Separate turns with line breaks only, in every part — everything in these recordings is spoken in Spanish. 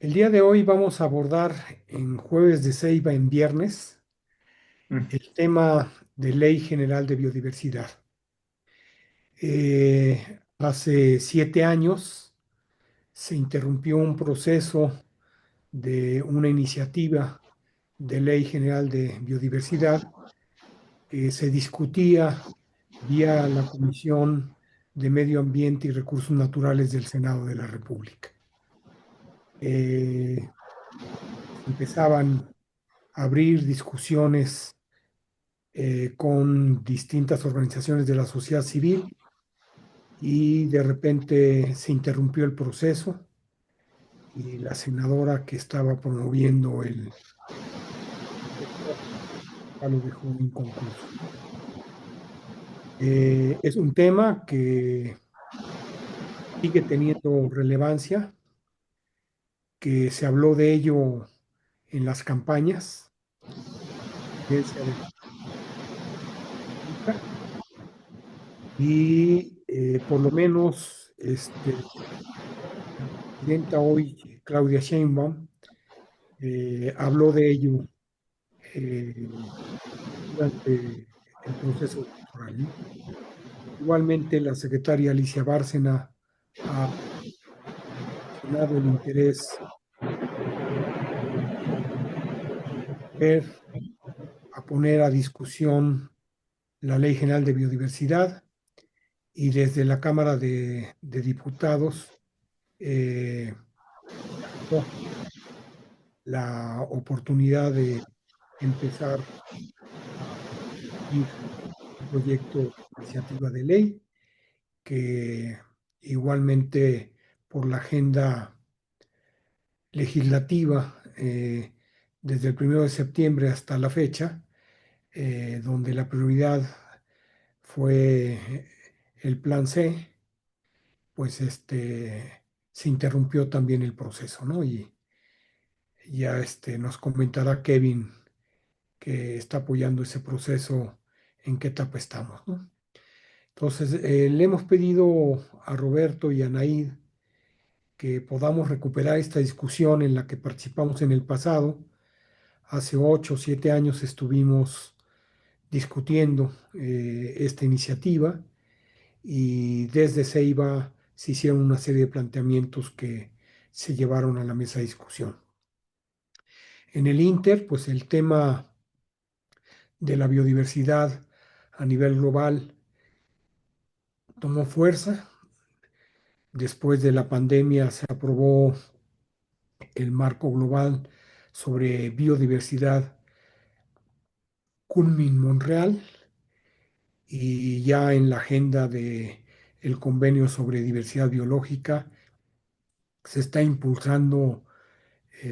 El día de hoy vamos a abordar en Jueves de Ceiba en viernes
Mm.
el tema de Ley General de Biodiversidad. Hace 7 años se interrumpió un proceso de una iniciativa de Ley General de Biodiversidad que se discutía vía la Comisión de Medio Ambiente y Recursos Naturales del Senado de la República. Eh, Empezaban a abrir discusiones con distintas organizaciones de la sociedad civil y de repente se interrumpió el proceso y la senadora que estaba promoviendo el proyecto ya lo dejó inconcluso. Es un tema que sigue teniendo relevancia, que se habló de ello en las campañas, presidencia de la República, y por lo menos la presidenta hoy, Claudia Sheinbaum, habló de ello eh, durante el proceso electoral, ¿no? Igualmente, la secretaria Alicia Bárcena ha mencionado el interés de volver a poner a discusión la Ley General de Biodiversidad y desde la Cámara de Diputados eh, barajó la oportunidad de empezar a discutir un proyecto de iniciativa de ley que igualmente por la agenda legislativa desde el 1 de septiembre hasta la fecha, donde la prioridad fue el plan C, pues se interrumpió también el proceso, ¿no? Y ya nos comentará Kevin que está apoyando ese proceso, en qué etapa estamos, ¿no? Entonces, le hemos pedido a Roberto y a Naid que podamos recuperar esta discusión en la que participamos en el pasado. Hace 8 o 7 años estuvimos discutiendo esta iniciativa y desde Ceiba se hicieron una serie de planteamientos que se llevaron a la mesa de discusión. En el Inter, pues el tema de la biodiversidad a nivel global tomó fuerza. Después de la pandemia se aprobó el marco global sobre biodiversidad Kunming-Montreal y ya en la agenda de el convenio sobre diversidad biológica se está impulsando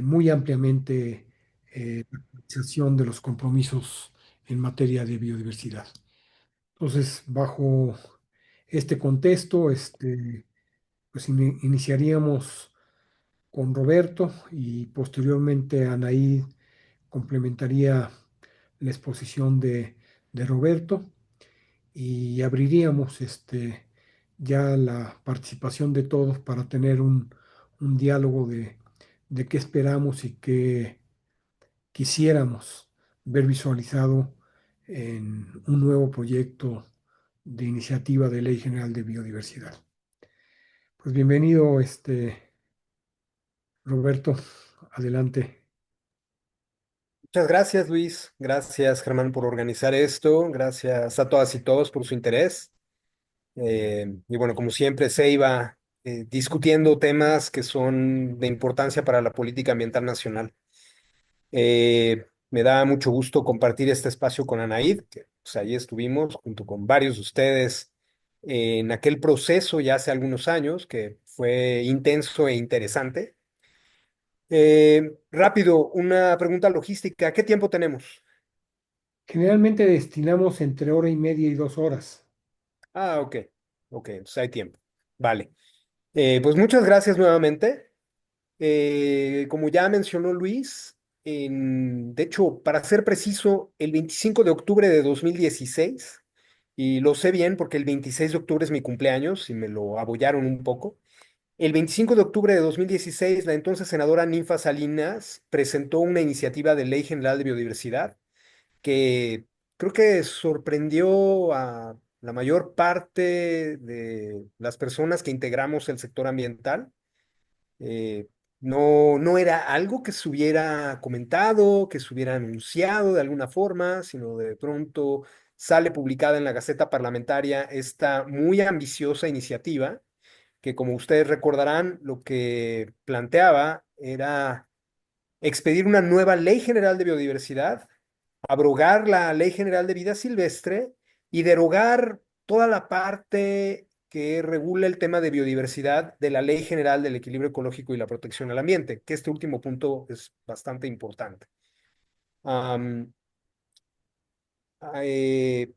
muy ampliamente la realización de los compromisos en materia de biodiversidad. Entonces, bajo este contexto, pues iniciaríamos con Roberto y posteriormente Anaí complementaría la exposición de Roberto y abriríamos ya la participación de todos para tener un diálogo de qué esperamos y qué quisiéramos ver visualizado en un nuevo proyecto de iniciativa de Ley General de Biodiversidad. Pues bienvenido, Roberto, adelante.
Muchas gracias, Luis. Gracias, Germán, por organizar esto. Gracias a todas y todos por su interés. Y bueno, como siempre, se iba discutiendo temas que son de importancia para la política ambiental nacional. Me da mucho gusto compartir este espacio con Anaíd, que pues, ahí estuvimos junto con varios de ustedes en aquel proceso ya hace algunos años, que fue intenso e interesante. Rápido, una pregunta logística. ¿Qué tiempo tenemos?
Generalmente destinamos entre hora y media y 2 horas.
Ah, ok. Ok, entonces hay tiempo. Vale. Pues muchas gracias nuevamente. Como ya mencionó Luis, de hecho, para ser preciso, el 25 de octubre de 2016, y lo sé bien porque el 26 de octubre es mi cumpleaños y me lo abollaron un poco, El 25 de octubre de 2016, la entonces senadora Ninfa Salinas presentó una iniciativa de Ley General de Biodiversidad que creo que sorprendió a la mayor parte de las personas que integramos el sector ambiental. No era algo que se hubiera comentado, que se hubiera anunciado de alguna forma, sino de pronto sale publicada en la Gaceta Parlamentaria esta muy ambiciosa iniciativa que, como ustedes recordarán, lo que planteaba era expedir una nueva Ley General de Biodiversidad, abrogar la Ley General de Vida Silvestre y derogar toda la parte que regula el tema de biodiversidad de la Ley General del Equilibrio Ecológico y la Protección al Ambiente, que este último punto es bastante importante. Am, eh,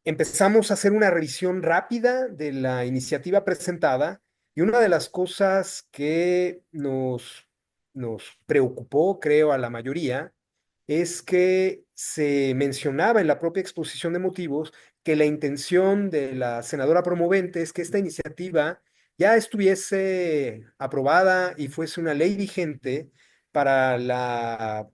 Empezamos a hacer una revisión rápida de la iniciativa presentada y una de las cosas que nos preocupó, creo, a la mayoría, es que se mencionaba en la propia exposición de motivos que la intención de la senadora promovente es que esta iniciativa ya estuviese aprobada y fuese una ley vigente para la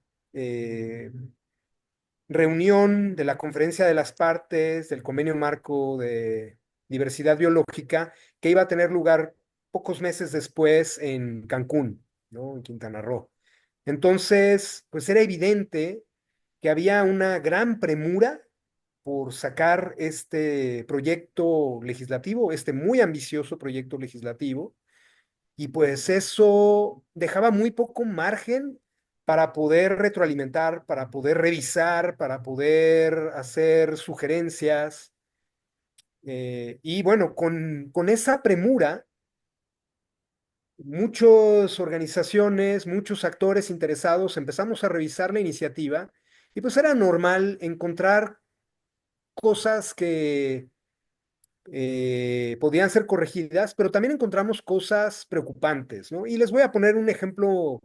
reunión de la Conferencia de las Partes del Convenio Marco de Diversidad Biológica que iba a tener lugar pocos meses después en Cancún, ¿no? En Quintana Roo. Entonces, pues era evidente que había una gran premura por sacar este proyecto legislativo, este muy ambicioso proyecto legislativo, y pues eso dejaba muy poco margen para poder retroalimentar, para poder revisar, para poder hacer sugerencias. Y bueno, con esa premura, muchas organizaciones, muchos actores interesados empezamos a revisar la iniciativa y pues era normal encontrar cosas que podían ser corregidas, pero también encontramos cosas preocupantes, ¿no? Y les voy a poner un ejemplo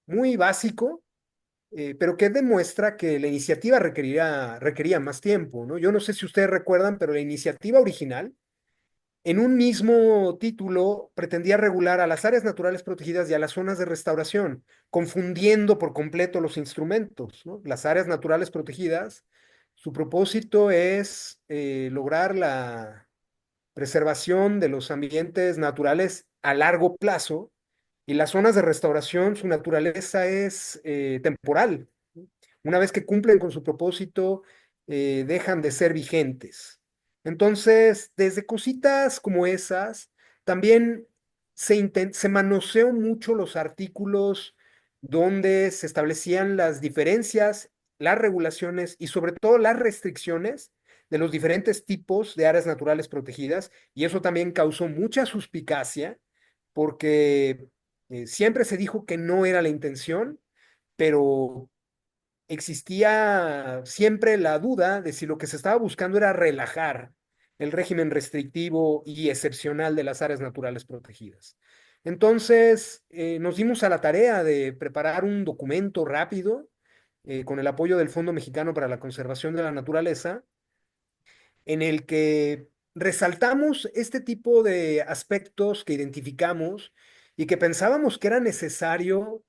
muy básico, pero que demuestra que la iniciativa requería más tiempo, ¿no? Yo no sé si ustedes recuerdan, pero la iniciativa original, en un mismo título, pretendía regular a las áreas naturales protegidas y a las zonas de restauración, confundiendo por completo los instrumentos, ¿no? Las áreas naturales protegidas, su propósito es lograr la preservación de los ambientes naturales a largo plazo y las zonas de restauración, su naturaleza es temporal. Una vez que cumplen con su propósito, dejan de ser vigentes. Entonces, desde cositas como esas, también se manoseó mucho los artículos donde se establecían las diferencias, las regulaciones y sobre todo las restricciones de los diferentes tipos de áreas naturales protegidas. Y eso también causó mucha suspicacia porque siempre se dijo que no era la intención, pero existía siempre la duda de si lo que se estaba buscando era relajar el régimen restrictivo y excepcional de las áreas naturales protegidas. Entonces, nos dimos a la tarea de preparar un documento rápido con el apoyo del Fondo Mexicano para la Conservación de la Naturaleza, en el que resaltamos este tipo de aspectos que identificamos y que pensábamos que era necesario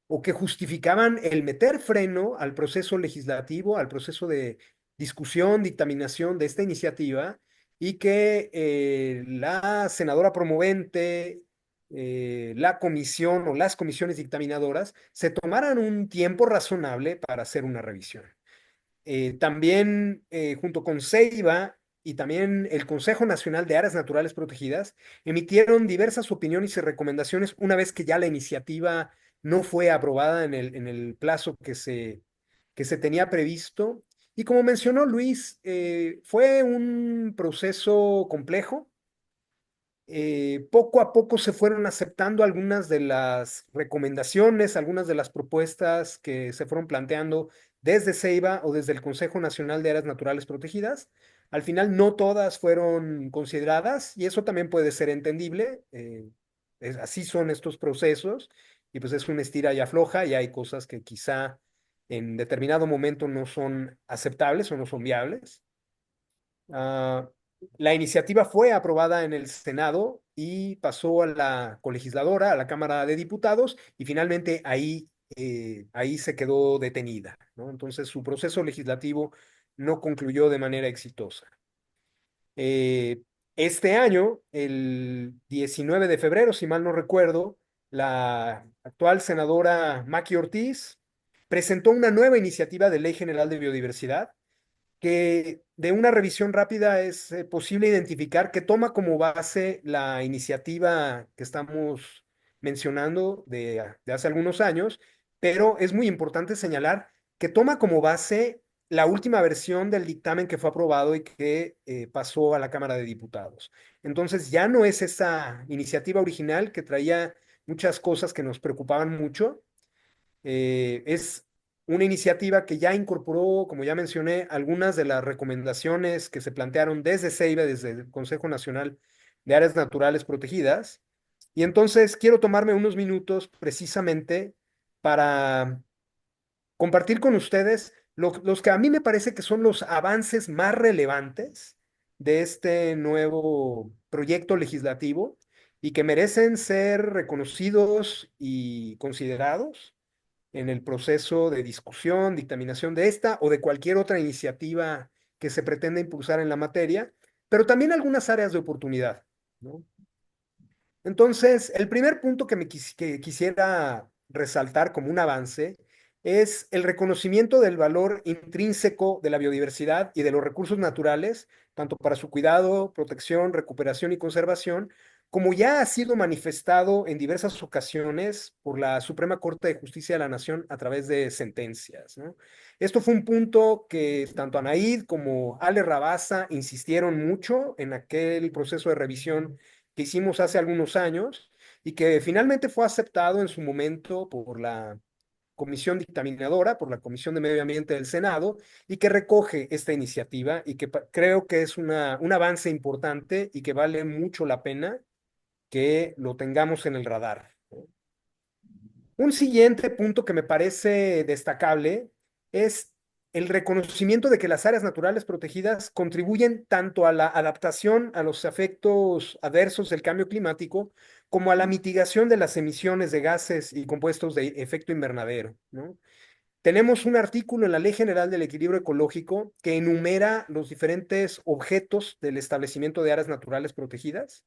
o que justificaban el meter freno al proceso legislativo, al proceso de discusión, dictaminación de esta iniciativa y que la senadora promovente, la comisión o las comisiones dictaminadoras se tomaran un tiempo razonable para hacer una revisión. También junto con CEIBA y también el Consejo Nacional de Áreas Naturales Protegidas emitieron diversas opiniones y recomendaciones una vez que ya la iniciativa no fue aprobada en el plazo que se tenía previsto. Y como mencionó Luis, fue un proceso complejo. Poco a poco se fueron aceptando algunas de las recomendaciones, algunas de las propuestas que se fueron planteando desde CEIBA o desde el Consejo Nacional de Áreas Naturales Protegidas. Al final no todas fueron consideradas y eso también puede ser entendible. Así son estos procesos y pues es una estira y afloja y hay cosas que quizá en determinado momento no son aceptables o no son viables. Ah, La iniciativa fue aprobada en el Senado y pasó a la colegisladora, a la Cámara de Diputados, y finalmente ahí se quedó detenida, ¿no? Entonces su proceso legislativo no concluyó de manera exitosa. Eh, este año, el 19 de febrero, si mal no recuerdo, la actual senadora Maki Ortiz presentó una nueva iniciativa de Ley General de Biodiversidad que de una revisión rápida es posible identificar que toma como base la iniciativa que estamos mencionando de hace algunos años, pero es muy importante señalar que toma como base la última versión del dictamen que fue aprobado y que pasó a la Cámara de Diputados. Entonces ya no es esa iniciativa original que traía muchas cosas que nos preocupaban mucho. Es una iniciativa que ya incorporó, como ya mencioné, algunas de las recomendaciones que se plantearon desde CEIBE, desde el Consejo Nacional de Áreas Naturales Protegidas. Y entonces quiero tomarme unos minutos precisamente para compartir con ustedes los que a mí me parece que son los avances más relevantes de este nuevo proyecto legislativo y que merecen ser reconocidos y considerados en el proceso de discusión, dictaminación de esta o de cualquier otra iniciativa que se pretenda impulsar en la materia, pero también algunas áreas de oportunidad, ¿no? Entonces, el primer punto que quisiera resaltar como un avance es el reconocimiento del valor intrínseco de la biodiversidad y de los recursos naturales, tanto para su cuidado, protección, recuperación y conservación, como ya ha sido manifestado en diversas ocasiones por la Suprema Corte de Justicia de la Nación a través de sentencias, ¿no? Esto fue un punto que tanto Anaid como Ale Rabasa insistieron mucho en aquel proceso de revisión que hicimos hace algunos años y que finalmente fue aceptado en su momento por la comisión dictaminadora, por la Comisión de Medio Ambiente del Senado, y que recoge esta iniciativa y que creo que es un avance importante y que vale mucho la pena que lo tengamos en el radar. Un siguiente punto que me parece destacable es el reconocimiento de que las áreas naturales protegidas contribuyen tanto a la adaptación a los efectos adversos del cambio climático como a la mitigación de las emisiones de gases y compuestos de efecto invernadero, ¿no? Tenemos un artículo en la Ley General del Equilibrio Ecológico que enumera los diferentes objetos del establecimiento de áreas naturales protegidas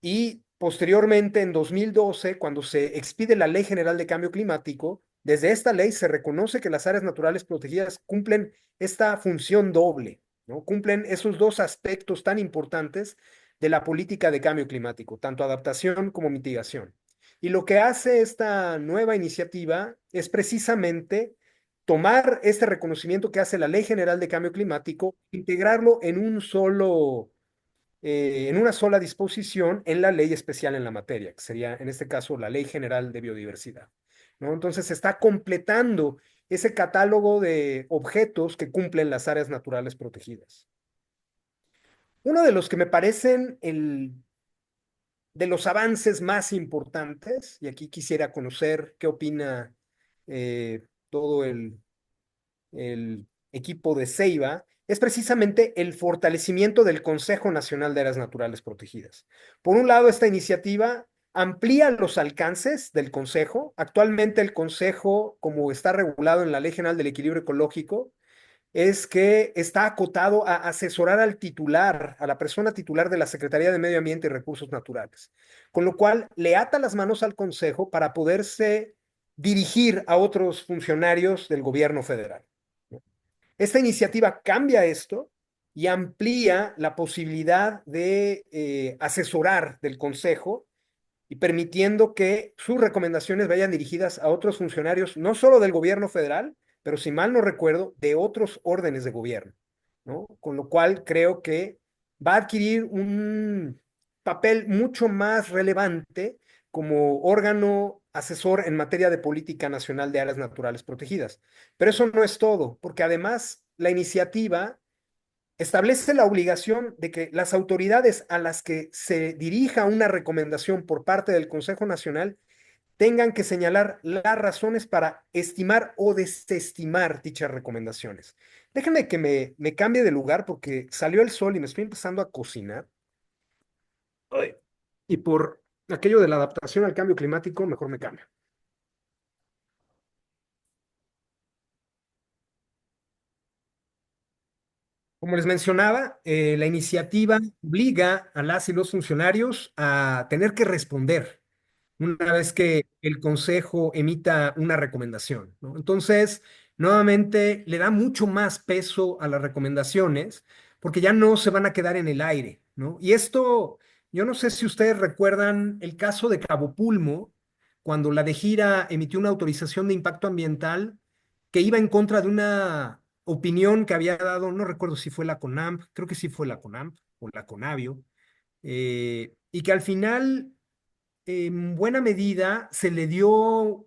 y posteriormente, en 2012, cuando se expide la Ley General de Cambio Climático, desde esta ley se reconoce que las áreas naturales protegidas cumplen esta función doble, ¿no? Cumplen esos dos aspectos tan importantes de la política de cambio climático, tanto adaptación como mitigación. Y lo que hace esta nueva iniciativa es precisamente tomar este reconocimiento que hace la Ley General de Cambio Climático, integrarlo en una sola disposición en la ley especial en la materia, que sería en este caso la Ley General de Biodiversidad, ¿no? Entonces se está completando ese catálogo de objetos que cumplen las áreas naturales protegidas. Uno de los que me parecen de los avances más importantes, y aquí quisiera conocer qué opina todo el equipo de Ceiba, es precisamente el fortalecimiento del Consejo Nacional de Áreas Naturales Protegidas. Por un lado, esta iniciativa amplía los alcances del Consejo. Actualmente el Consejo, como está regulado en la Ley General del Equilibrio Ecológico, es que está acotado a asesorar al titular, a la persona titular de la Secretaría de Medio Ambiente y Recursos Naturales, con lo cual le ata las manos al Consejo para poderse dirigir a otros funcionarios del gobierno federal. Esta iniciativa cambia esto y amplía la posibilidad de asesorar del Consejo y permitiendo que sus recomendaciones vayan dirigidas a otros funcionarios, no solo del gobierno federal, pero si mal no recuerdo, de otros órdenes de gobierno, ¿no? Con lo cual creo que va a adquirir un papel mucho más relevante como órgano asesor en materia de política nacional de áreas naturales protegidas. Pero eso no es todo, porque además la iniciativa establece la obligación de que las autoridades a las que se dirija una recomendación por parte del Consejo Nacional tengan que señalar las razones para estimar o desestimar dichas recomendaciones. Déjenme que me cambie de lugar porque salió el sol y me estoy empezando a cocinar. Ay. Y por aquello de la adaptación al cambio climático, mejor me cambio. Como les mencionaba, la iniciativa obliga a las y los funcionarios a tener que responder una vez que el consejo emita una recomendación, ¿no? Entonces, nuevamente le da mucho más peso a las recomendaciones porque ya no se van a quedar en el aire, ¿no? Y esto, yo no sé si ustedes recuerdan el caso de Cabo Pulmo, cuando la de Gira emitió una autorización de impacto ambiental que iba en contra de una opinión que había dado, no recuerdo si fue la CONAMP, creo que sí fue la CONAMP o la CONAVIO, y que al final en buena medida se le dio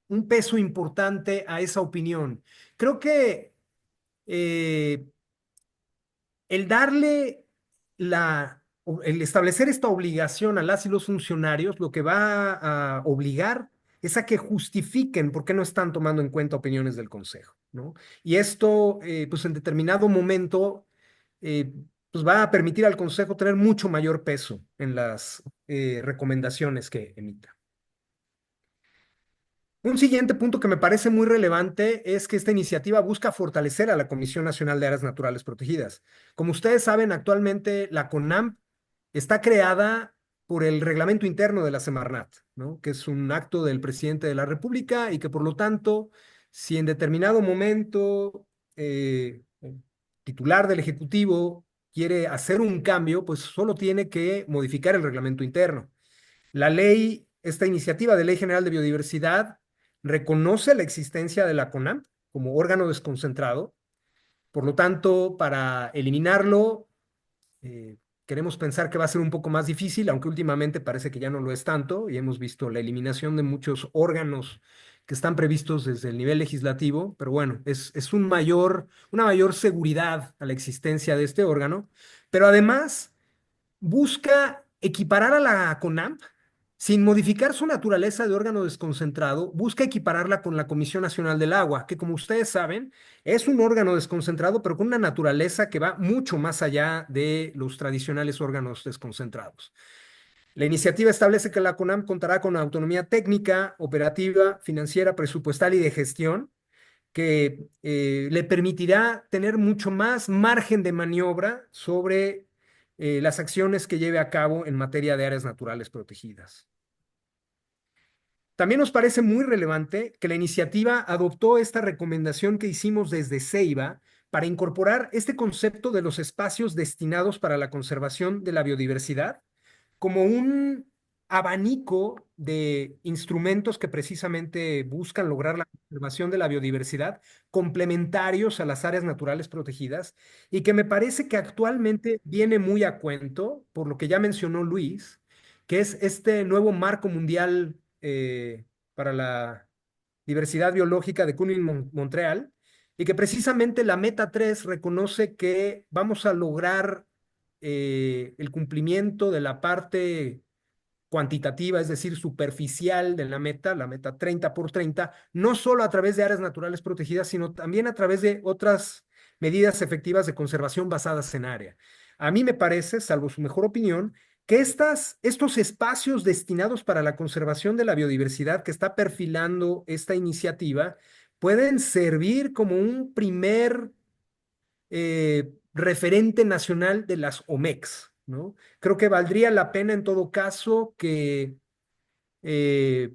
un peso importante a esa opinión. Creo que eh, el darle el establecer esta obligación a las y los funcionarios, lo que va a obligar es a que justifiquen por qué no están tomando en cuenta opiniones del Consejo, ¿no? Y esto, pues en determinado momento, eh, pues va a permitir al Consejo tener mucho mayor peso en las recomendaciones que emita. Un siguiente punto que me parece muy relevante es que esta iniciativa busca fortalecer a la Comisión Nacional de Áreas Naturales Protegidas. Como ustedes saben, actualmente la CONAMP está creada por el reglamento interno de la Semarnat, ¿no? Que es un acto del presidente de la República y que por lo tanto, si en determinado momento el titular del Ejecutivo quiere hacer un cambio, pues solo tiene que modificar el reglamento interno. La ley, esta iniciativa de Ley General de Biodiversidad, reconoce la existencia de la CONAMP como órgano desconcentrado. Por lo tanto, para eliminarlo, eh, queremos pensar que va a ser un poco más difícil, aunque últimamente parece que ya no lo es tanto, y hemos visto la eliminación de muchos órganos que están previstos desde el nivel legislativo, pero bueno, es una mayor seguridad a la existencia de este órgano, pero además busca equiparar a la CONAMP sin modificar su naturaleza de órgano desconcentrado, busca equipararla con la Comisión Nacional del Agua, que como ustedes saben, es un órgano desconcentrado, pero con una naturaleza que va mucho más allá de los tradicionales órganos desconcentrados. La iniciativa establece que la CONAMP contará con autonomía técnica, operativa, financiera, presupuestal y de gestión que le permitirá tener mucho más margen de maniobra sobre las acciones que lleve a cabo en materia de áreas naturales protegidas. También nos parece muy relevante que la iniciativa adoptó esta recomendación que hicimos desde Ceiba para incorporar este concepto de los espacios destinados para la conservación de la biodiversidad como un abanico de instrumentos que precisamente buscan lograr la conservación de la biodiversidad, complementarios a las áreas naturales protegidas, y que me parece que actualmente viene muy a cuento, por lo que ya mencionó Luis, que es este nuevo marco mundial para la diversidad biológica de Kunming-Montreal, y que precisamente la Meta 3 reconoce que vamos a lograr el cumplimiento de la parte cuantitativa, es decir, superficial de la meta 30 por 30, no solo a través de áreas naturales protegidas, sino también a través de otras medidas efectivas de conservación basadas en área. A mí me parece, salvo su mejor opinión, que estos espacios destinados para la conservación de la biodiversidad que está perfilando esta iniciativa pueden servir como un primer referente nacional de las OMEX, ¿no? Creo que valdría la pena en todo caso que eh,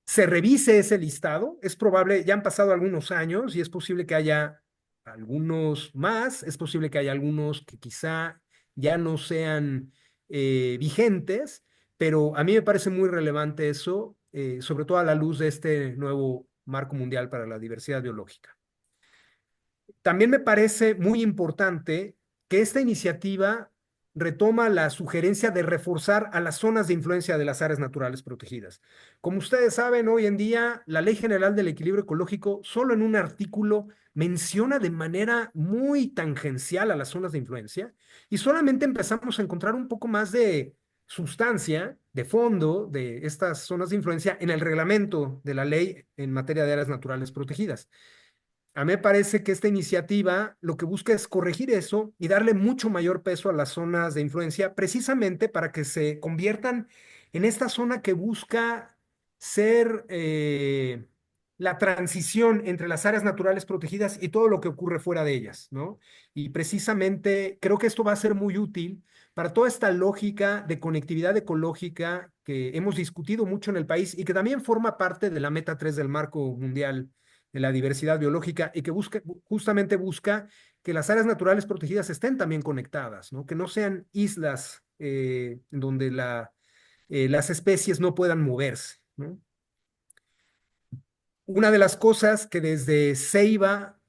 se revise ese listado. Es probable, ya han pasado algunos años y es posible que haya algunos más, es posible que haya algunos que quizá ya no sean vigentes, pero a mí me parece muy relevante eso, sobre todo a la luz de este nuevo marco mundial para la diversidad biológica. También me parece muy importante que esta iniciativa retoma la sugerencia de reforzar a las zonas de influencia de las áreas naturales protegidas. Como ustedes saben, hoy en día la Ley General del Equilibrio Ecológico solo en un artículo menciona de manera muy tangencial a las zonas de influencia y solamente empezamos a encontrar un poco más de sustancia de fondo de estas zonas de influencia en el reglamento de la ley en materia de áreas naturales protegidas. A mí me parece que esta iniciativa lo que busca es corregir eso y darle mucho mayor peso a las zonas de influencia, precisamente para que se conviertan en esta zona que busca ser la transición entre las áreas naturales protegidas y todo lo que ocurre fuera de ellas, ¿no? Y precisamente creo que esto va a ser muy útil para toda esta lógica de conectividad ecológica que hemos discutido mucho en el país y que también forma parte de la Meta 3 del Marco Mundial de la Diversidad Biológica y que justamente busca que las áreas naturales protegidas estén también conectadas, ¿no? Que no sean islas donde las especies no puedan moverse, ¿no? Una de las cosas que desde Ceiba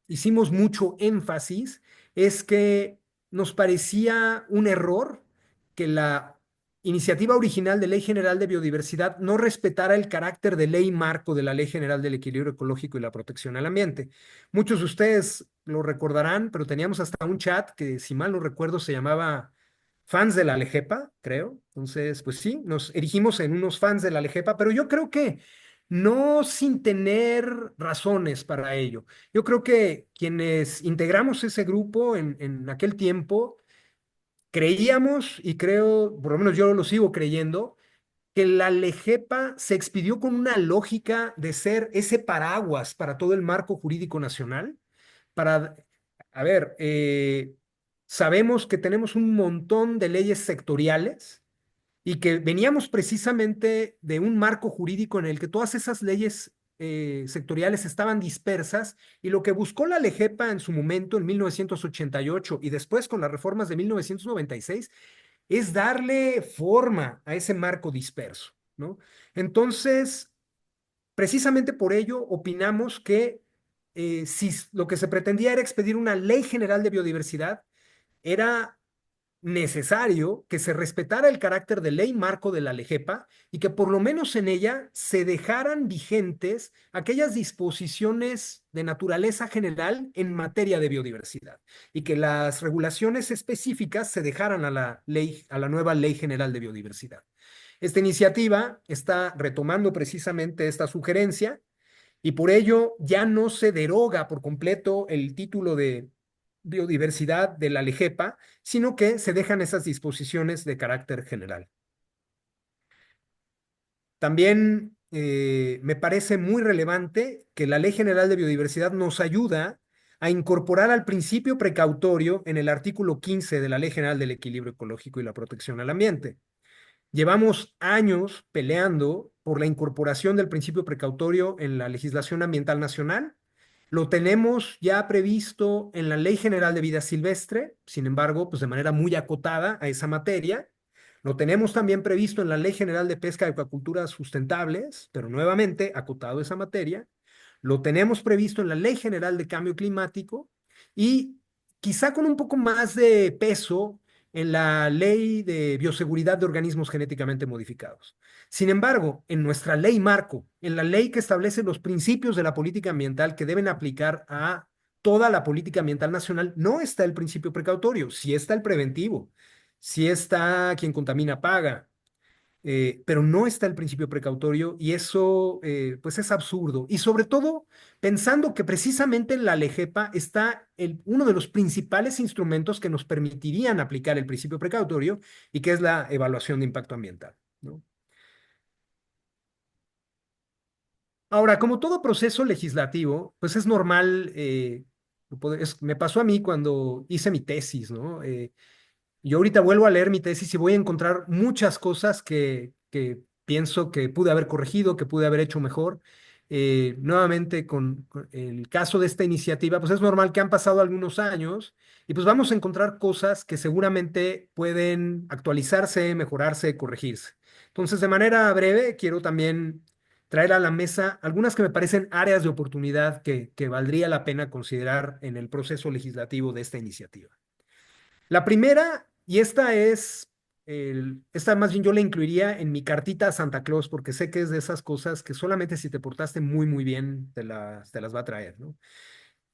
hicimos mucho énfasis es que nos parecía un error que la iniciativa original de Ley General de Biodiversidad no respetara el carácter de ley marco de la Ley General del Equilibrio Ecológico y la Protección al Ambiente. Muchos de ustedes lo recordarán, pero teníamos hasta un chat que, si mal no recuerdo, se llamaba Fans de la LEGEPA, creo. Entonces, pues sí, nos erigimos en unos fans de la LEGEPA, pero yo creo que no sin tener razones para ello. Yo creo que quienes integramos ese grupo en aquel tiempo, creíamos, y creo, por lo menos yo lo sigo creyendo, que la LEGEPA se expidió con una lógica de ser ese paraguas para todo el marco jurídico nacional, para, a ver, sabemos que tenemos un montón de leyes sectoriales y que veníamos precisamente de un marco jurídico en el que todas esas leyes sectoriales estaban dispersas y lo que buscó la LEGEPA en su momento, en 1988 y después con las reformas de 1996, es darle forma a ese marco disperso, ¿no? Entonces, precisamente por ello opinamos que si lo que se pretendía era expedir una ley general de biodiversidad, era necesario que se respetara el carácter de ley marco de la LEGEPA y que por lo menos en ella se dejaran vigentes aquellas disposiciones de naturaleza general en materia de biodiversidad y que las regulaciones específicas se dejaran a la ley, a la nueva Ley General de Biodiversidad. Esta iniciativa está retomando precisamente esta sugerencia y por ello ya no se deroga por completo el título de biodiversidad de la LEGEPA, sino que se dejan esas disposiciones de carácter general. También me parece muy relevante que la Ley General de Biodiversidad nos ayuda a incorporar al principio precautorio en el artículo 15 de la Ley General del Equilibrio Ecológico y la Protección al Ambiente. Llevamos años peleando por la incorporación del principio precautorio en la legislación ambiental nacional. Lo tenemos ya previsto en la Ley General de Vida Silvestre, sin embargo, pues de manera muy acotada a esa materia. Lo tenemos también previsto en la Ley General de Pesca y Acuacultura Sustentables, pero nuevamente acotado a esa materia. Lo tenemos previsto en la Ley General de Cambio Climático y quizá con un poco más de peso en la Ley de Bioseguridad de Organismos Genéticamente Modificados. Sin embargo, en nuestra ley marco, en la ley que establece los principios de la política ambiental que deben aplicar a toda la política ambiental nacional, no está el principio precautorio, sí está el preventivo, sí está quien contamina paga, pero no está el principio precautorio y eso pues es absurdo. Y sobre todo pensando que precisamente en la LEGEPA está uno de los principales instrumentos que nos permitirían aplicar el principio precautorio y que es la evaluación de impacto ambiental, ¿no? Ahora, como todo proceso legislativo, pues es normal, me pasó a mí cuando hice mi tesis, ¿no? Yo ahorita vuelvo a leer mi tesis y voy a encontrar muchas cosas que pienso que pude haber corregido, que pude haber hecho mejor. Nuevamente, con el caso de esta iniciativa, pues es normal que han pasado algunos años y pues vamos a encontrar cosas que seguramente pueden actualizarse, mejorarse, corregirse. Entonces, de manera breve, quiero también traer a la mesa algunas que me parecen áreas de oportunidad que valdría la pena considerar en el proceso legislativo de esta iniciativa. La primera, y esta más bien yo la incluiría en mi cartita a Santa Claus, porque sé que es de esas cosas que solamente si te portaste muy, muy bien te las va a traer, ¿no?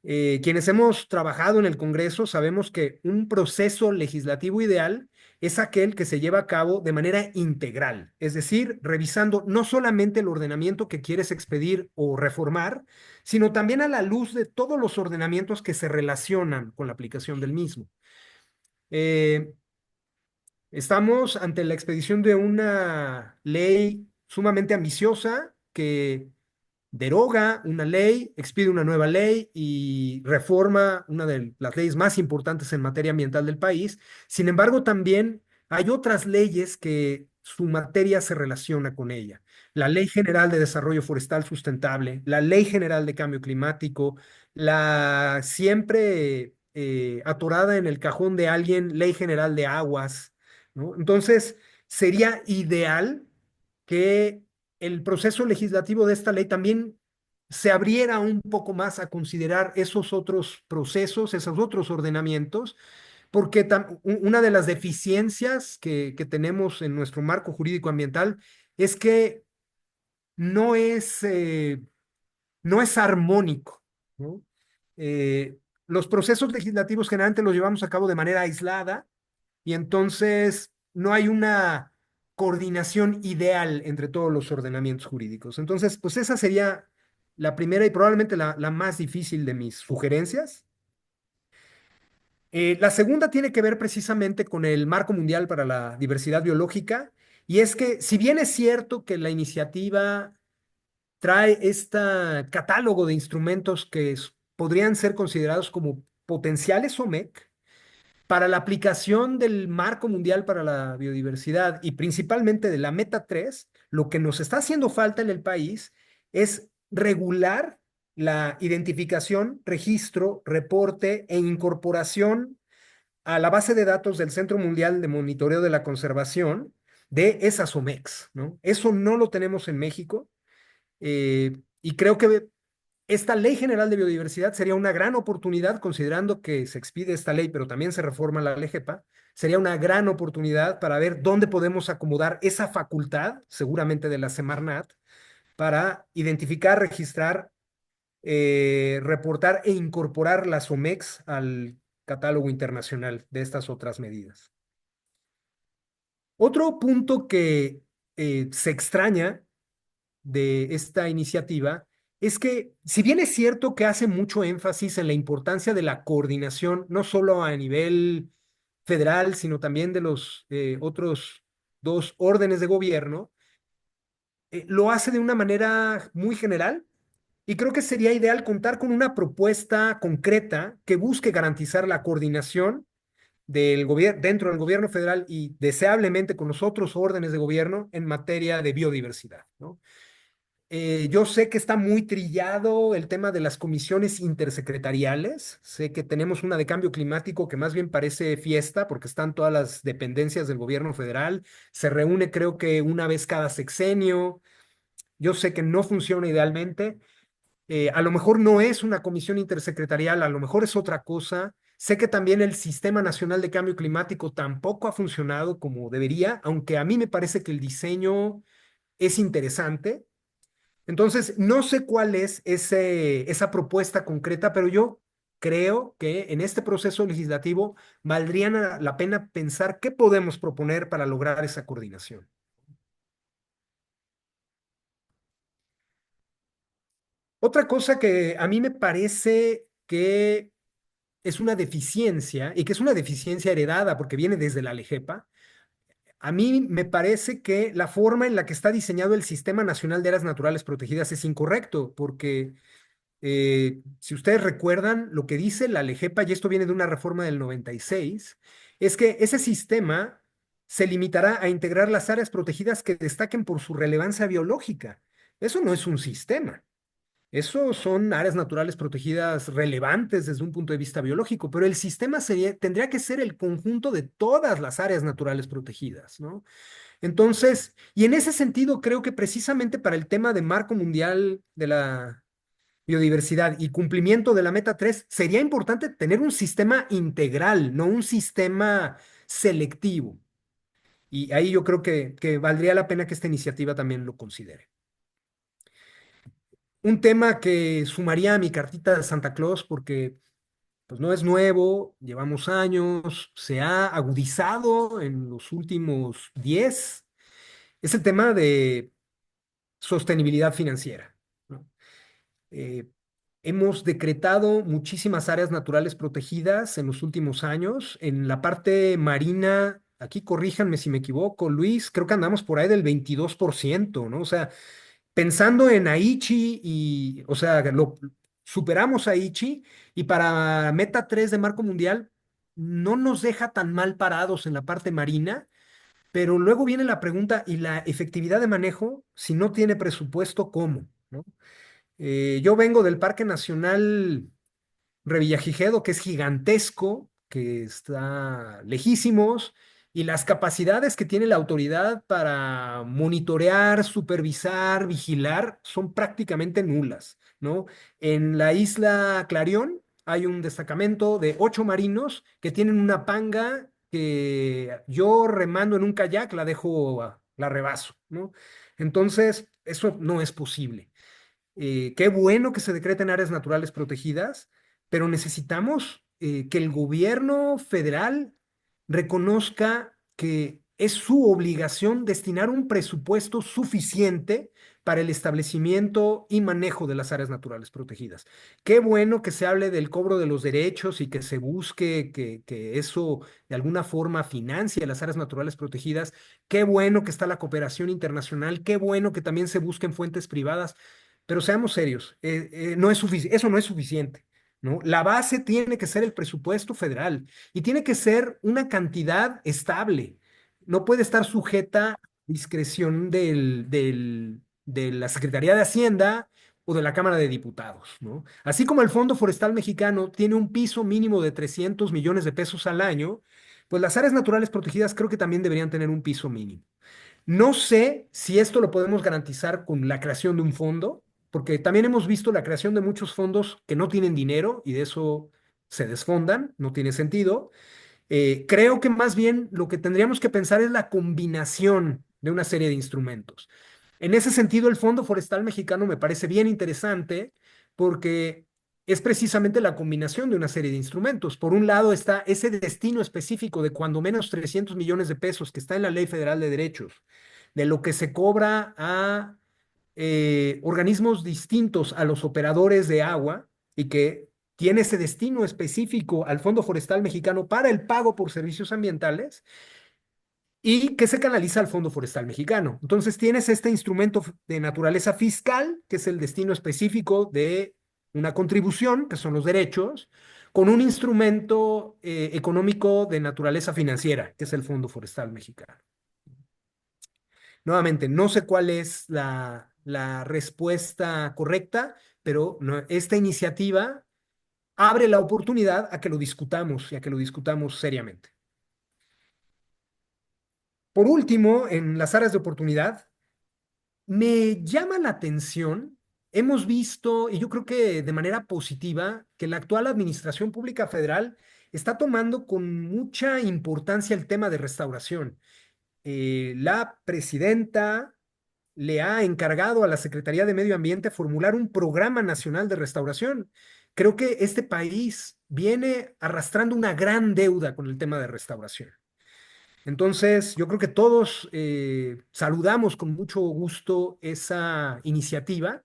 Quienes hemos trabajado en el Congreso sabemos que un proceso legislativo ideal es aquel que se lleva a cabo de manera integral, es decir, revisando no solamente el ordenamiento que quieres expedir o reformar, sino también a la luz de todos los ordenamientos que se relacionan con la aplicación del mismo. Eh, Estamos ante la expedición de una ley sumamente ambiciosa que deroga una ley, expide una nueva ley y reforma una de las leyes más importantes en materia ambiental del país. Sin embargo, también hay otras leyes que su materia se relaciona con ella. La Ley General de Desarrollo Forestal Sustentable, la Ley General de Cambio Climático, la siempre atorada en el cajón de alguien, Ley General de Aguas, ¿no? Entonces, sería ideal que el proceso legislativo de esta ley también se abriera un poco más a considerar esos otros procesos, esos otros ordenamientos, porque una de las deficiencias que tenemos en nuestro marco jurídico ambiental es que no es, eh, no es armónico, ¿no? Los procesos legislativos generalmente los llevamos a cabo de manera aislada y entonces no hay una coordinación ideal entre todos los ordenamientos jurídicos. Entonces, pues esa sería la primera y probablemente la más difícil de mis sugerencias. La segunda tiene que ver precisamente con el Marco Mundial para la Diversidad Biológica, y es que si bien es cierto que la iniciativa trae este catálogo de instrumentos que podrían ser considerados como potenciales OMEC, para la aplicación del Marco Mundial para la Biodiversidad y principalmente de la Meta 3, lo que nos está haciendo falta en el país es regular la identificación, registro, reporte e incorporación a la base de datos del Centro Mundial de Monitoreo de la Conservación de esas OMEX, ¿no? Eso no lo tenemos en México, y creo que esta Ley General de Biodiversidad sería una gran oportunidad, considerando que se expide esta ley, pero también se reforma la LGPA, sería una gran oportunidad para ver dónde podemos acomodar esa facultad, seguramente de la Semarnat, para identificar, registrar, reportar e incorporar las OMEX al catálogo internacional de estas otras medidas. Otro punto que se extraña de esta iniciativa es que, si bien es cierto que hace mucho énfasis en la importancia de la coordinación, no solo a nivel federal, sino también de los otros dos órdenes de gobierno, lo hace de una manera muy general. Y creo que sería ideal contar con una propuesta concreta que busque garantizar la coordinación del gobierno dentro del gobierno federal y deseablemente con los otros órdenes de gobierno en materia de biodiversidad, ¿no? Yo sé que está muy trillado el tema de las comisiones intersecretariales. Sé que tenemos una de cambio climático que más bien parece fiesta porque están todas las dependencias del gobierno federal. Se reúne creo que una vez cada sexenio. Yo sé que no funciona idealmente. A lo mejor no es una comisión intersecretarial, a lo mejor es otra cosa. Sé que también el Sistema Nacional de Cambio Climático tampoco ha funcionado como debería, aunque a mí me parece que el diseño es interesante. Entonces, no sé cuál es esa propuesta concreta, pero yo creo que en este proceso legislativo valdría la pena pensar qué podemos proponer para lograr esa coordinación. Otra cosa que a mí me parece que es una deficiencia y que es una deficiencia heredada porque viene desde la LEGEPA, a mí me parece que la forma en la que está diseñado el Sistema Nacional de Áreas Naturales Protegidas es incorrecto, porque si ustedes recuerdan lo que dice la LEGEPA, y esto viene de una reforma del 96, es que ese sistema se limitará a integrar las áreas protegidas que destaquen por su relevancia biológica. Eso no es un sistema. Eso son áreas naturales protegidas relevantes desde un punto de vista biológico, pero el sistema tendría que ser el conjunto de todas las áreas naturales protegidas, ¿no? Entonces, y en ese sentido, creo que precisamente para el tema de marco mundial de la biodiversidad y cumplimiento de la meta 3 sería importante tener un sistema integral, no un sistema selectivo. Y ahí yo creo que valdría la pena que esta iniciativa también lo considere. Un tema que sumaría a mi cartita de Santa Claus, porque pues no es nuevo, llevamos años, se ha agudizado en los últimos 10, es el tema de sostenibilidad financiera, ¿no? Eh, Hemos decretado muchísimas áreas naturales protegidas en los últimos años. En la parte marina, aquí corríjanme si me equivoco, Luis, creo que andamos por ahí del 22%, ¿no? O sea, pensando en Aichi y, o sea, superamos a Aichi y para Meta 3 de Marco Mundial no nos deja tan mal parados en la parte marina, pero luego viene la pregunta, ¿y la efectividad de manejo si no tiene presupuesto, cómo? ¿No? Yo vengo del Parque Nacional Revillagigedo, que es gigantesco, que está lejísimos, y las capacidades que tiene la autoridad para monitorear, supervisar, vigilar, son prácticamente nulas, ¿no? En la isla Clarión hay un destacamento de 8 marinos que tienen una panga que yo remando en un kayak la dejo, la rebaso, ¿no? Entonces, eso no es posible. Qué bueno que se decreten áreas naturales protegidas, pero necesitamos que el gobierno federal reconozca que es su obligación destinar un presupuesto suficiente para el establecimiento y manejo de las áreas naturales protegidas. Qué bueno que se hable del cobro de los derechos y que se busque que eso de alguna forma financie las áreas naturales protegidas. Qué bueno que está la cooperación internacional. Qué bueno que también se busquen fuentes privadas. Pero seamos serios, no es eso no es suficiente, ¿no? La base tiene que ser el presupuesto federal y tiene que ser una cantidad estable. No puede estar sujeta a discreción de la Secretaría de Hacienda o de la Cámara de Diputados, ¿no? Así como el Fondo Forestal Mexicano tiene un piso mínimo de 300 millones de pesos al año, pues las áreas naturales protegidas creo que también deberían tener un piso mínimo. No sé si esto lo podemos garantizar con la creación de un fondo, porque también hemos visto la creación de muchos fondos que no tienen dinero y de eso se desfondan, no tiene sentido. Creo que más bien lo que tendríamos que pensar es la combinación de una serie de instrumentos. En ese sentido, el Fondo Forestal Mexicano me parece bien interesante porque es precisamente la combinación de una serie de instrumentos. Por un lado está ese destino específico de cuando menos 300 millones de pesos que está en la Ley Federal de Derechos, de lo que se cobra a organismos distintos a los operadores de agua y que tiene ese destino específico al Fondo Forestal Mexicano para el pago por servicios ambientales y que se canaliza al Fondo Forestal Mexicano. Entonces tienes este instrumento de naturaleza fiscal, que es el destino específico de una contribución, que son los derechos, con un instrumento económico de naturaleza financiera, que es el Fondo Forestal Mexicano. Nuevamente, no sé cuál es la respuesta correcta, pero esta iniciativa abre la oportunidad a que lo discutamos y a que lo discutamos seriamente. Por último, en las áreas de oportunidad, me llama la atención, hemos visto, y yo creo que de manera positiva, que la actual Administración Pública Federal está tomando con mucha importancia el tema de restauración. La presidenta le ha encargado a la Secretaría de Medio Ambiente formular un programa nacional de restauración. Creo que este país viene arrastrando una gran deuda con el tema de restauración. Entonces, yo creo que todos saludamos con mucho gusto esa iniciativa,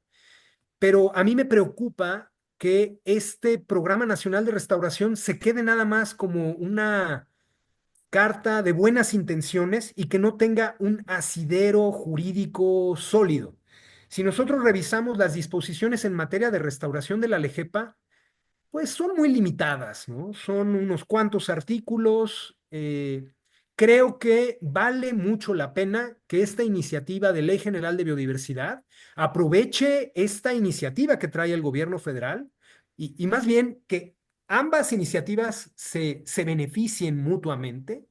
pero a mí me preocupa que este programa nacional de restauración se quede nada más como una carta de buenas intenciones y que no tenga un asidero jurídico sólido. Si nosotros revisamos las disposiciones en materia de restauración de la LEGEPA, pues son muy limitadas, ¿no? Son unos cuantos artículos. Creo que vale mucho la pena que esta iniciativa de Ley General de Biodiversidad aproveche esta iniciativa que trae el gobierno federal y más bien que ambas iniciativas se beneficien mutuamente,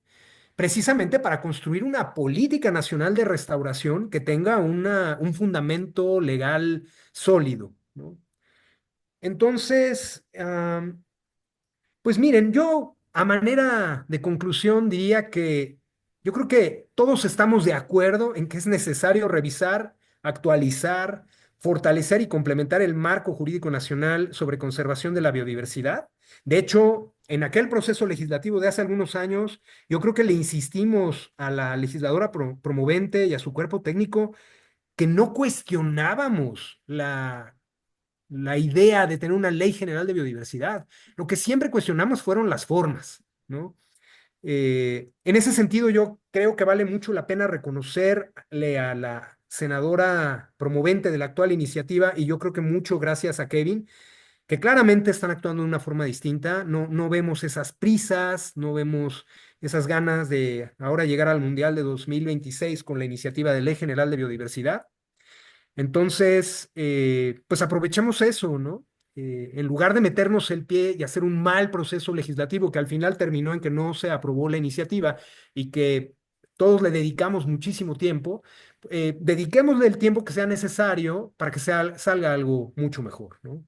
precisamente para construir una política nacional de restauración que tenga un fundamento legal sólido, ¿no? Entonces, pues miren, yo a manera de conclusión diría que yo creo que todos estamos de acuerdo en que es necesario revisar, actualizar, fortalecer y complementar el marco jurídico nacional sobre conservación de la biodiversidad. De hecho, en aquel proceso legislativo de hace algunos años, yo creo que le insistimos a la legisladora promovente y a su cuerpo técnico que no cuestionábamos la idea de tener una ley general de biodiversidad. Lo que siempre cuestionamos fueron las formas, ¿no? En ese sentido, yo creo que vale mucho la pena reconocerle a la senadora promovente de la actual iniciativa, y yo creo que mucho gracias a Kevin, que claramente están actuando de una forma distinta. No, no vemos esas prisas, no vemos esas ganas de ahora llegar al Mundial de 2026 con la iniciativa de Ley General de Biodiversidad. Entonces, pues aprovechemos eso, ¿no? En lugar de meternos el pie y hacer un mal proceso legislativo que al final terminó en que no se aprobó la iniciativa y que todos le dedicamos muchísimo tiempo, dediquémosle el tiempo que sea necesario para que salga algo mucho mejor, ¿no?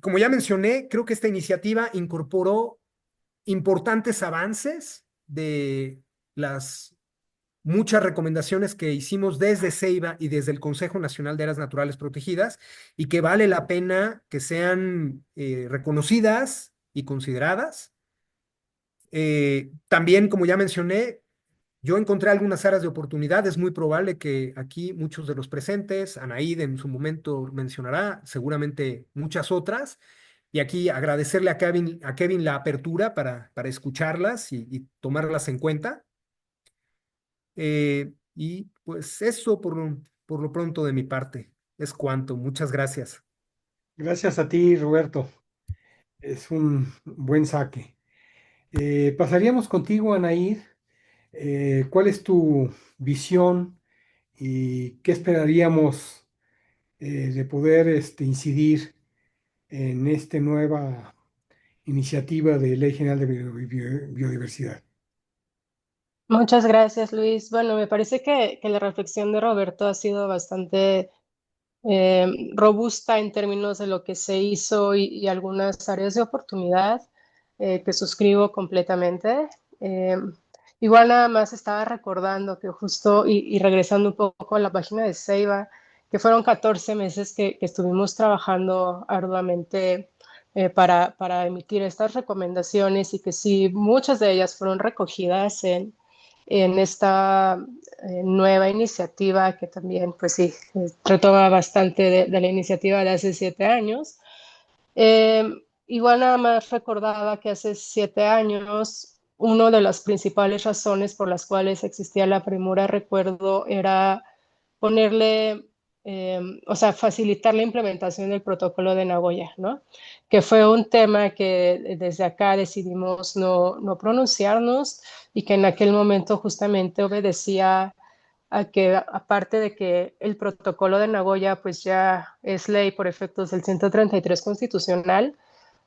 Como ya mencioné, creo que esta iniciativa incorporó importantes avances de las muchas recomendaciones que hicimos desde Ceiba y desde el Consejo Nacional de Áreas Naturales Protegidas y que vale la pena que sean reconocidas y consideradas. También, como ya mencioné, yo encontré algunas áreas de oportunidad. Es muy probable que aquí muchos de los presentes, Anaíd en su momento mencionará, seguramente muchas otras. Y aquí agradecerle a Kevin la apertura para escucharlas y tomarlas en cuenta. Y pues eso por lo pronto de mi parte. Es cuanto. Muchas gracias.
Gracias a ti, Roberto. Es un buen saque. Pasaríamos contigo, Anaíd. ¿Cuál es tu visión y qué esperaríamos de poder incidir en esta nueva iniciativa de Ley General de Biodiversidad?
Muchas gracias, Luis. Bueno, me parece que la reflexión de Roberto ha sido bastante robusta en términos de lo que se hizo y algunas áreas de oportunidad que suscribo completamente. Eh, Igual nada más estaba recordando que justo, y regresando un poco a la página de Ceiba, que fueron 14 meses que estuvimos trabajando arduamente para emitir estas recomendaciones y que sí, muchas de ellas fueron recogidas en esta nueva iniciativa que también, pues sí, retoma bastante de la iniciativa de hace 7 años. Eh, Igual nada más recordaba que hace 7 años una de las principales razones por las cuales existía la premura, recuerdo, era ponerle, o sea, facilitar la implementación del protocolo de Nagoya, ¿no? Que fue un tema que desde acá decidimos no pronunciarnos y que en aquel momento justamente obedecía a que aparte de que el protocolo de Nagoya pues ya es ley por efectos del 133 constitucional,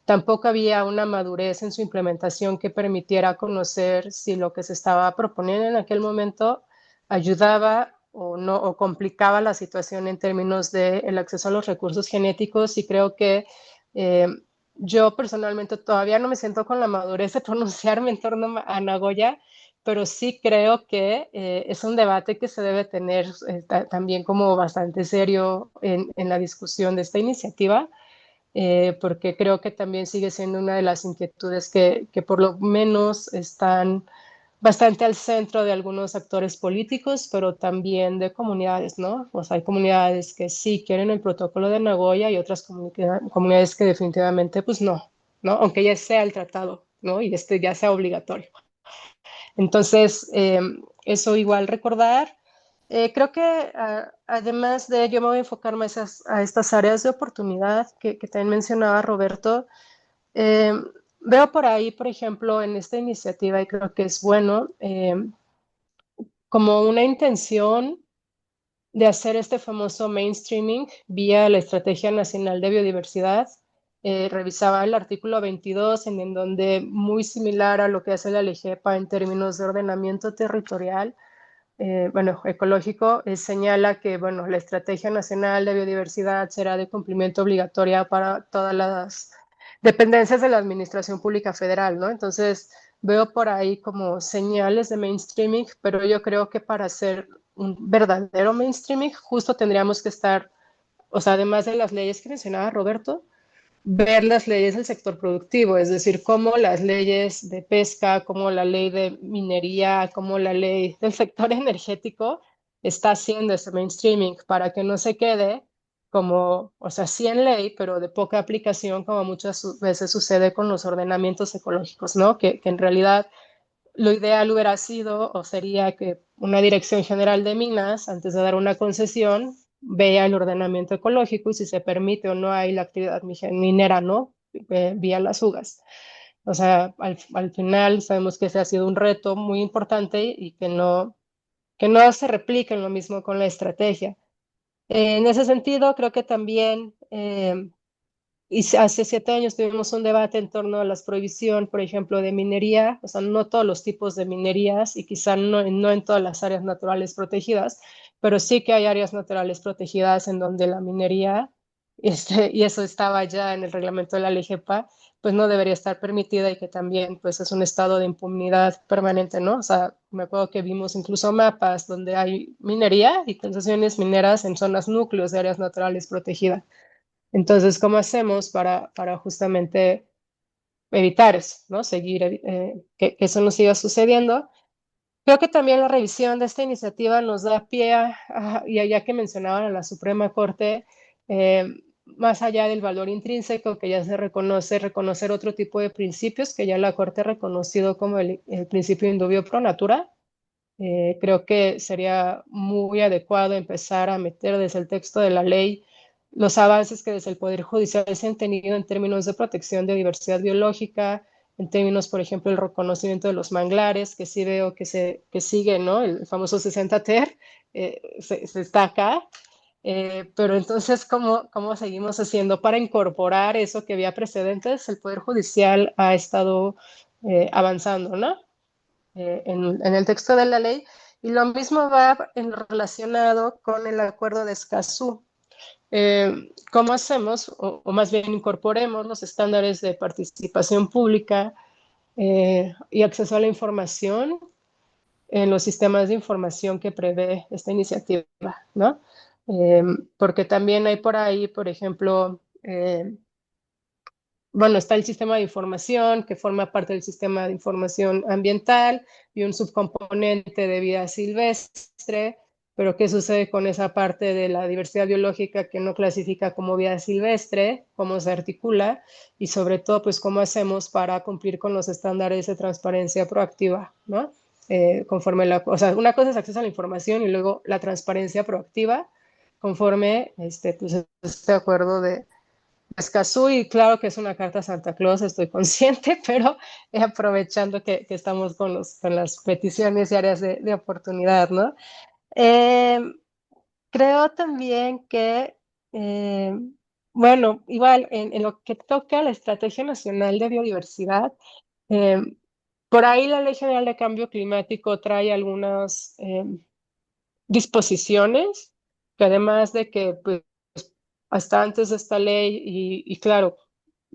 tampoco había una madurez en su implementación que permitiera conocer si lo que se estaba proponiendo en aquel momento ayudaba o no, o complicaba la situación en términos del acceso a los recursos genéticos. Y creo que eh, yo personalmente todavía no me siento con la madurez de pronunciarme en torno a Nagoya, pero sí creo que es un debate que se debe tener también como bastante serio en la discusión de esta iniciativa, porque creo que también sigue siendo una de las inquietudes que por lo menos están bastante al centro de algunos actores políticos, pero también de comunidades, ¿no? O sea, hay comunidades que sí quieren el protocolo de Nagoya y otras comunidades que definitivamente, pues no, ¿no? Aunque ya sea el tratado, ¿no? Y este ya sea obligatorio. Entonces, eso igual recordar. Creo que además de ello me voy a enfocar más a estas áreas de oportunidad que también mencionaba Roberto. Eh, Veo por ahí, por ejemplo, en esta iniciativa, y creo que es bueno, como una intención de hacer este famoso mainstreaming vía la Estrategia Nacional de Biodiversidad. Revisaba el artículo 22, en donde, muy similar a lo que hace la LIGEPA en términos de ordenamiento territorial, bueno, ecológico, señala que, bueno, la Estrategia Nacional de Biodiversidad será de cumplimiento obligatoria para todas las dependencias de la Administración Pública Federal, ¿no? Entonces, veo por ahí como señales de mainstreaming, pero yo creo que para hacer un verdadero mainstreaming, justo tendríamos que estar, o sea, además de las leyes que mencionaba Roberto, ver las leyes del sector productivo, es decir, cómo las leyes de pesca, como la ley de minería, como la ley del sector energético está haciendo ese mainstreaming para que no se quede como, o sea, sí en ley, pero de poca aplicación, como muchas veces sucede con los ordenamientos ecológicos, ¿no? Que en realidad lo ideal hubiera sido o sería que una Dirección General de Minas, antes de dar una concesión, vea el ordenamiento ecológico y si se permite o no hay la actividad minera, ¿no? Vía las fugas. O sea, al final sabemos que ese ha sido un reto muy importante y que no se replique lo mismo con la estrategia. En ese sentido, creo que también hace 7 años tuvimos un debate en torno a la prohibición, por ejemplo, de minería, o sea, no todos los tipos de minerías y quizá no en todas las áreas naturales protegidas, pero sí que hay áreas naturales protegidas en donde la minería, y eso estaba ya en el reglamento de la ley GEPA, pues no debería estar permitida y que también pues es un estado de impunidad permanente, ¿no? O sea, me acuerdo que vimos incluso mapas donde hay minería y concesiones mineras en zonas núcleos de áreas naturales protegidas. Entonces, ¿cómo hacemos para justamente evitar eso, ¿no? Seguir, que eso no siga sucediendo. Creo que también la revisión de esta iniciativa nos da pie y ya que mencionaban a la Suprema Corte, eh, más allá del valor intrínseco que ya se reconoce, reconocer otro tipo de principios que ya la Corte ha reconocido como el principio indubio pro natura. Creo que sería muy adecuado empezar a meter desde el texto de la ley los avances que desde el Poder Judicial se han tenido en términos de protección de diversidad biológica, en términos, por ejemplo, el reconocimiento de los manglares, que sí veo que sigue, ¿no? El famoso 60 ter, se está acá. Pero entonces, ¿cómo seguimos haciendo para incorporar eso que había precedentes? El Poder Judicial ha estado avanzando, ¿no? En el texto de la ley. Y lo mismo va relacionado con el acuerdo de Escazú. ¿Cómo hacemos, o más bien incorporemos los estándares de participación pública y acceso a la información en los sistemas de información que prevé esta iniciativa, ¿no? Porque también hay por ahí, por ejemplo, bueno, está el sistema de información que forma parte del sistema de información ambiental y un subcomponente de vida silvestre, pero ¿qué sucede con esa parte de la diversidad biológica que no clasifica como vida silvestre? ¿Cómo se articula? Y sobre todo, pues, ¿cómo hacemos para cumplir con los estándares de transparencia proactiva, ¿no? Conforme o sea, una cosa es acceso a la información y luego la transparencia proactiva conforme pues, este acuerdo de Escazú, y claro que es una carta a Santa Claus, estoy consciente, pero aprovechando que estamos con las peticiones y áreas de oportunidad, ¿no? Eh, Creo también que, eh, bueno, igual en lo que toca a la Estrategia Nacional de Biodiversidad, eh, por ahí la Ley General de Cambio Climático trae algunas disposiciones que además de que pues, hasta antes de esta ley y claro,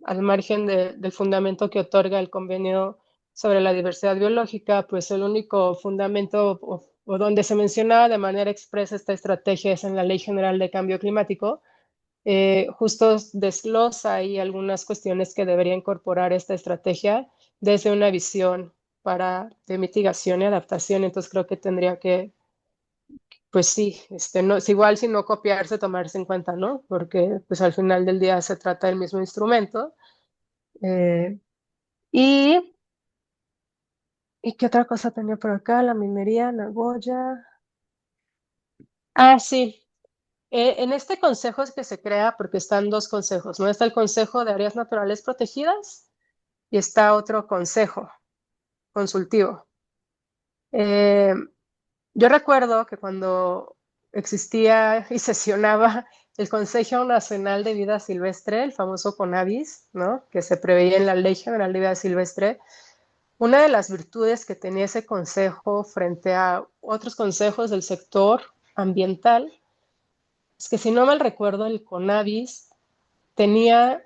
al margen del fundamento que otorga el convenio sobre la diversidad biológica, pues el único fundamento o donde se menciona de manera expresa esta estrategia es en la Ley General de Cambio Climático. Justo desglosa ahí algunas cuestiones que debería incorporar esta estrategia desde una visión de mitigación y adaptación. Entonces creo que tendría que, pues sí, no, es igual si no copiarse, tomarse en cuenta, ¿no? Porque pues al final del día se trata del mismo instrumento. Eh, y, ¿Y qué otra cosa tenía por acá? La minería, Nagoya. Ah, sí. En este consejo es que se crea, porque están dos consejos, ¿no? Está el Consejo de Áreas Naturales Protegidas y está otro consejo consultivo. Eh, yo recuerdo que cuando existía y sesionaba el Consejo Nacional de Vida Silvestre, el famoso CONAVIS, ¿no? Que se preveía en la Ley General de Vida Silvestre. Una de las virtudes que tenía ese consejo frente a otros consejos del sector ambiental es que, si no mal recuerdo, el CONAVIS tenía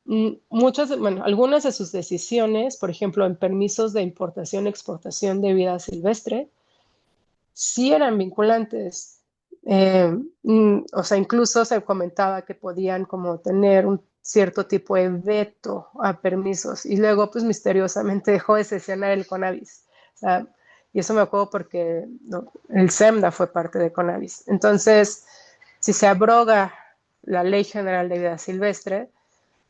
bueno, algunas de sus decisiones, por ejemplo, en permisos de importación y exportación de vida silvestre, sí eran vinculantes. O sea, incluso se comentaba que podían como tener cierto tipo de veto a permisos y luego pues misteriosamente dejó de sesionar el CONAVIS. O sea, y eso me acuerdo porque no, el SEMDA fue parte de CONAVIS. Entonces, si se abroga la Ley General de Vida Silvestre,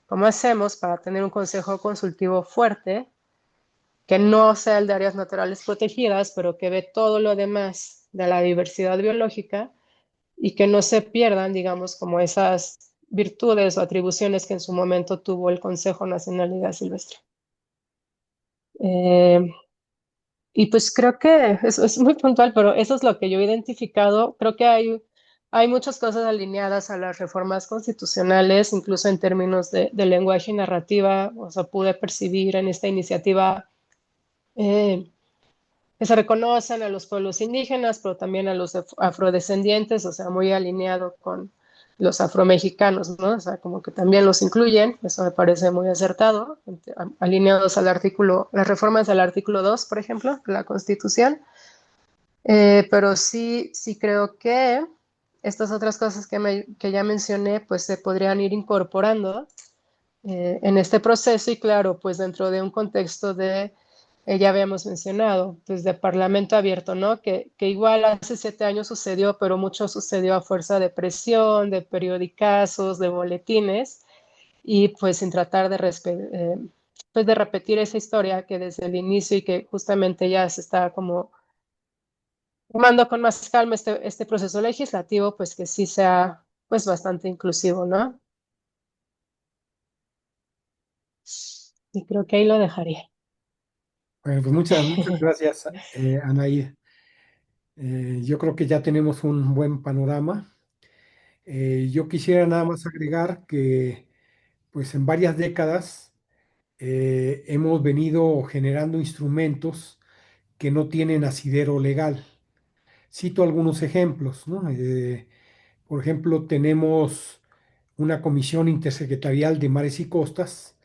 ¿cómo hacemos para tener un consejo consultivo fuerte que no sea el de áreas naturales protegidas, pero que ve todo lo demás de la diversidad biológica y que no se pierdan, digamos, como esas virtudes o atribuciones que en su momento tuvo el Consejo Nacional de Vida Silvestre? Eh, y pues creo que eso es muy puntual, pero eso es lo que yo he identificado. Creo que hay muchas cosas alineadas a las reformas constitucionales, incluso en términos de lenguaje y narrativa. O sea, pude percibir en esta iniciativa eh, que se reconocen a los pueblos indígenas, pero también a los afrodescendientes, o sea, muy alineado con los afromexicanos, ¿no? O sea, como que también los incluyen, eso me parece muy acertado, alineados al artículo, las reformas del artículo 2, por ejemplo, de la Constitución. Pero sí, sí creo que estas otras cosas que ya mencioné, pues se podrían ir incorporando en este proceso y claro, pues dentro de un contexto de, ya habíamos mencionado, pues de parlamento abierto, ¿no? Que igual hace 7 años sucedió, pero mucho sucedió a fuerza de presión, de periodicazos, de boletines y pues sin tratar de, pues de repetir esa historia que desde el inicio y que justamente ya se está como tomando con más calma este proceso legislativo, pues que sí sea pues bastante inclusivo, ¿no? Y creo que ahí lo dejaría.
Bueno, pues muchas gracias, Anaí. Yo creo que ya tenemos un buen panorama. Yo quisiera nada más agregar que, pues en varias décadas hemos venido generando instrumentos que no tienen asidero legal. Cito algunos ejemplos, ¿no? Por ejemplo, tenemos una comisión intersecretarial de mares y costas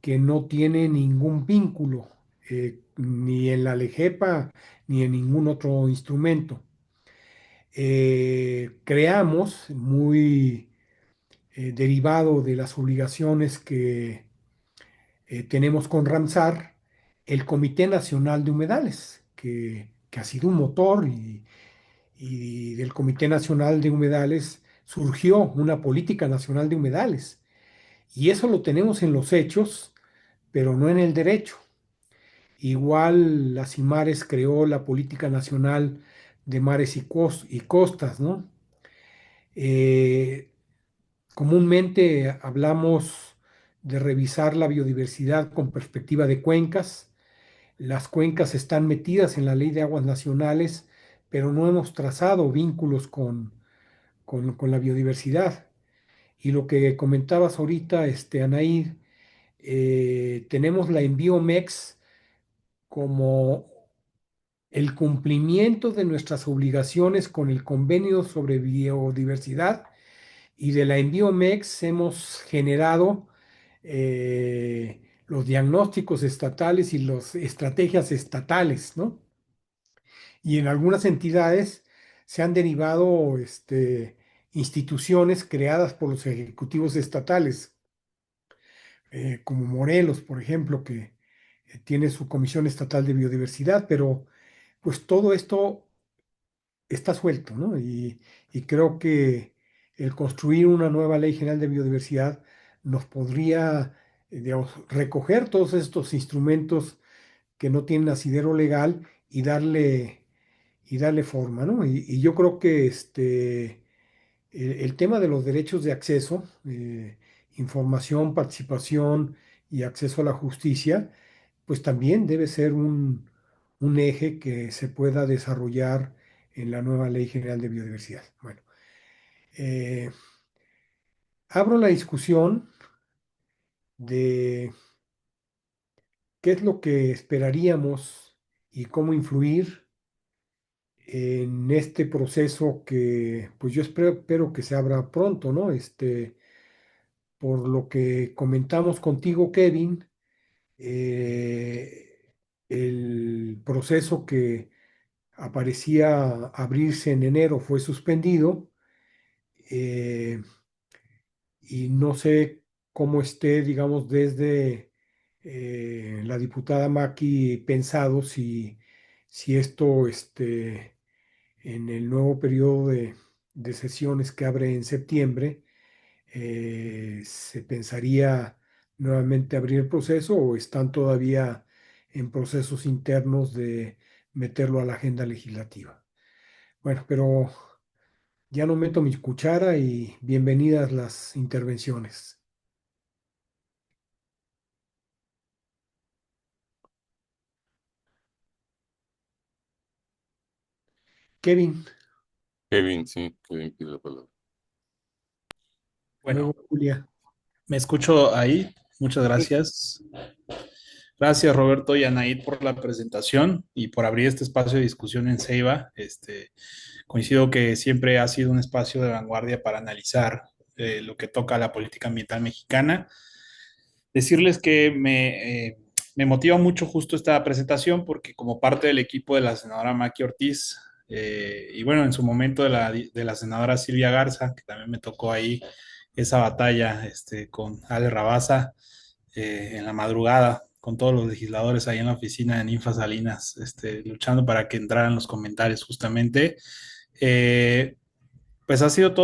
que no tiene ningún vínculo, ni en la LEGEPA ni en ningún otro instrumento. Creamos, muy derivado de las obligaciones que tenemos con Ramsar, el Comité Nacional de Humedales, que ha sido un motor y del Comité Nacional de Humedales surgió una política nacional de humedales. Y eso lo tenemos en los hechos, pero no en el derecho. Igual la CIMARES creó la Política Nacional de Mares y Costas, ¿no? Eh, Comúnmente hablamos de revisar la biodiversidad con perspectiva de cuencas. Las cuencas están metidas en la Ley de Aguas Nacionales, pero no hemos trazado vínculos con la biodiversidad. Y lo que comentabas ahorita, Anaí, tenemos la Envío-MEX como el cumplimiento de nuestras obligaciones con el Convenio sobre Biodiversidad y de la Envío-MEX hemos generado los diagnósticos estatales y las estrategias estatales, ¿no? Y en algunas entidades se han derivado instituciones creadas por los ejecutivos estatales, como Morelos, por ejemplo, que tiene su Comisión Estatal de Biodiversidad, pero pues todo esto está suelto, ¿no? Y creo que el construir una nueva Ley General de Biodiversidad nos podría, digamos, recoger todos estos instrumentos que no tienen asidero legal y darle forma, ¿no? Y yo creo que el tema de los derechos de acceso, información, participación y acceso a la justicia, pues también debe ser un eje que se pueda desarrollar en la nueva Ley General de Biodiversidad. Bueno, eh, abro la discusión de qué es lo que esperaríamos y cómo influir en este proceso que, pues yo espero que se abra pronto, ¿no? Por lo que comentamos contigo, Kevin, el proceso que aparecía abrirse en enero fue suspendido, eh, y no sé cómo esté, digamos, desde la diputada Maki pensado si esto en el nuevo periodo de sesiones que abre en septiembre, se pensaría nuevamente abrir el proceso o están todavía en procesos internos de meterlo a la agenda legislativa. Bueno, pero ya no meto mi cuchara y bienvenidas las intervenciones. Kevin,
Kevin, sí, Kevin pide la palabra.
luego
Bueno,
Julia.
me escucho ahí. Muchas
Sí.
gracias. Gracias, Roberto y Anaid, por la presentación y por abrir este espacio de discusión en Ceiba. Coincido que siempre ha sido un espacio de vanguardia para analizar lo que toca a la política ambiental mexicana. Decirles que me motiva mucho justo esta presentación porque como parte del equipo de la senadora Maki Ortiz, y bueno, en su momento de la senadora Silvia Garza, que también me tocó ahí esa batalla con Ale Rabasa en la madrugada, con todos los legisladores ahí en la oficina de Ninfa Salinas, luchando para que entraran los comentarios justamente. Eh, pues ha sido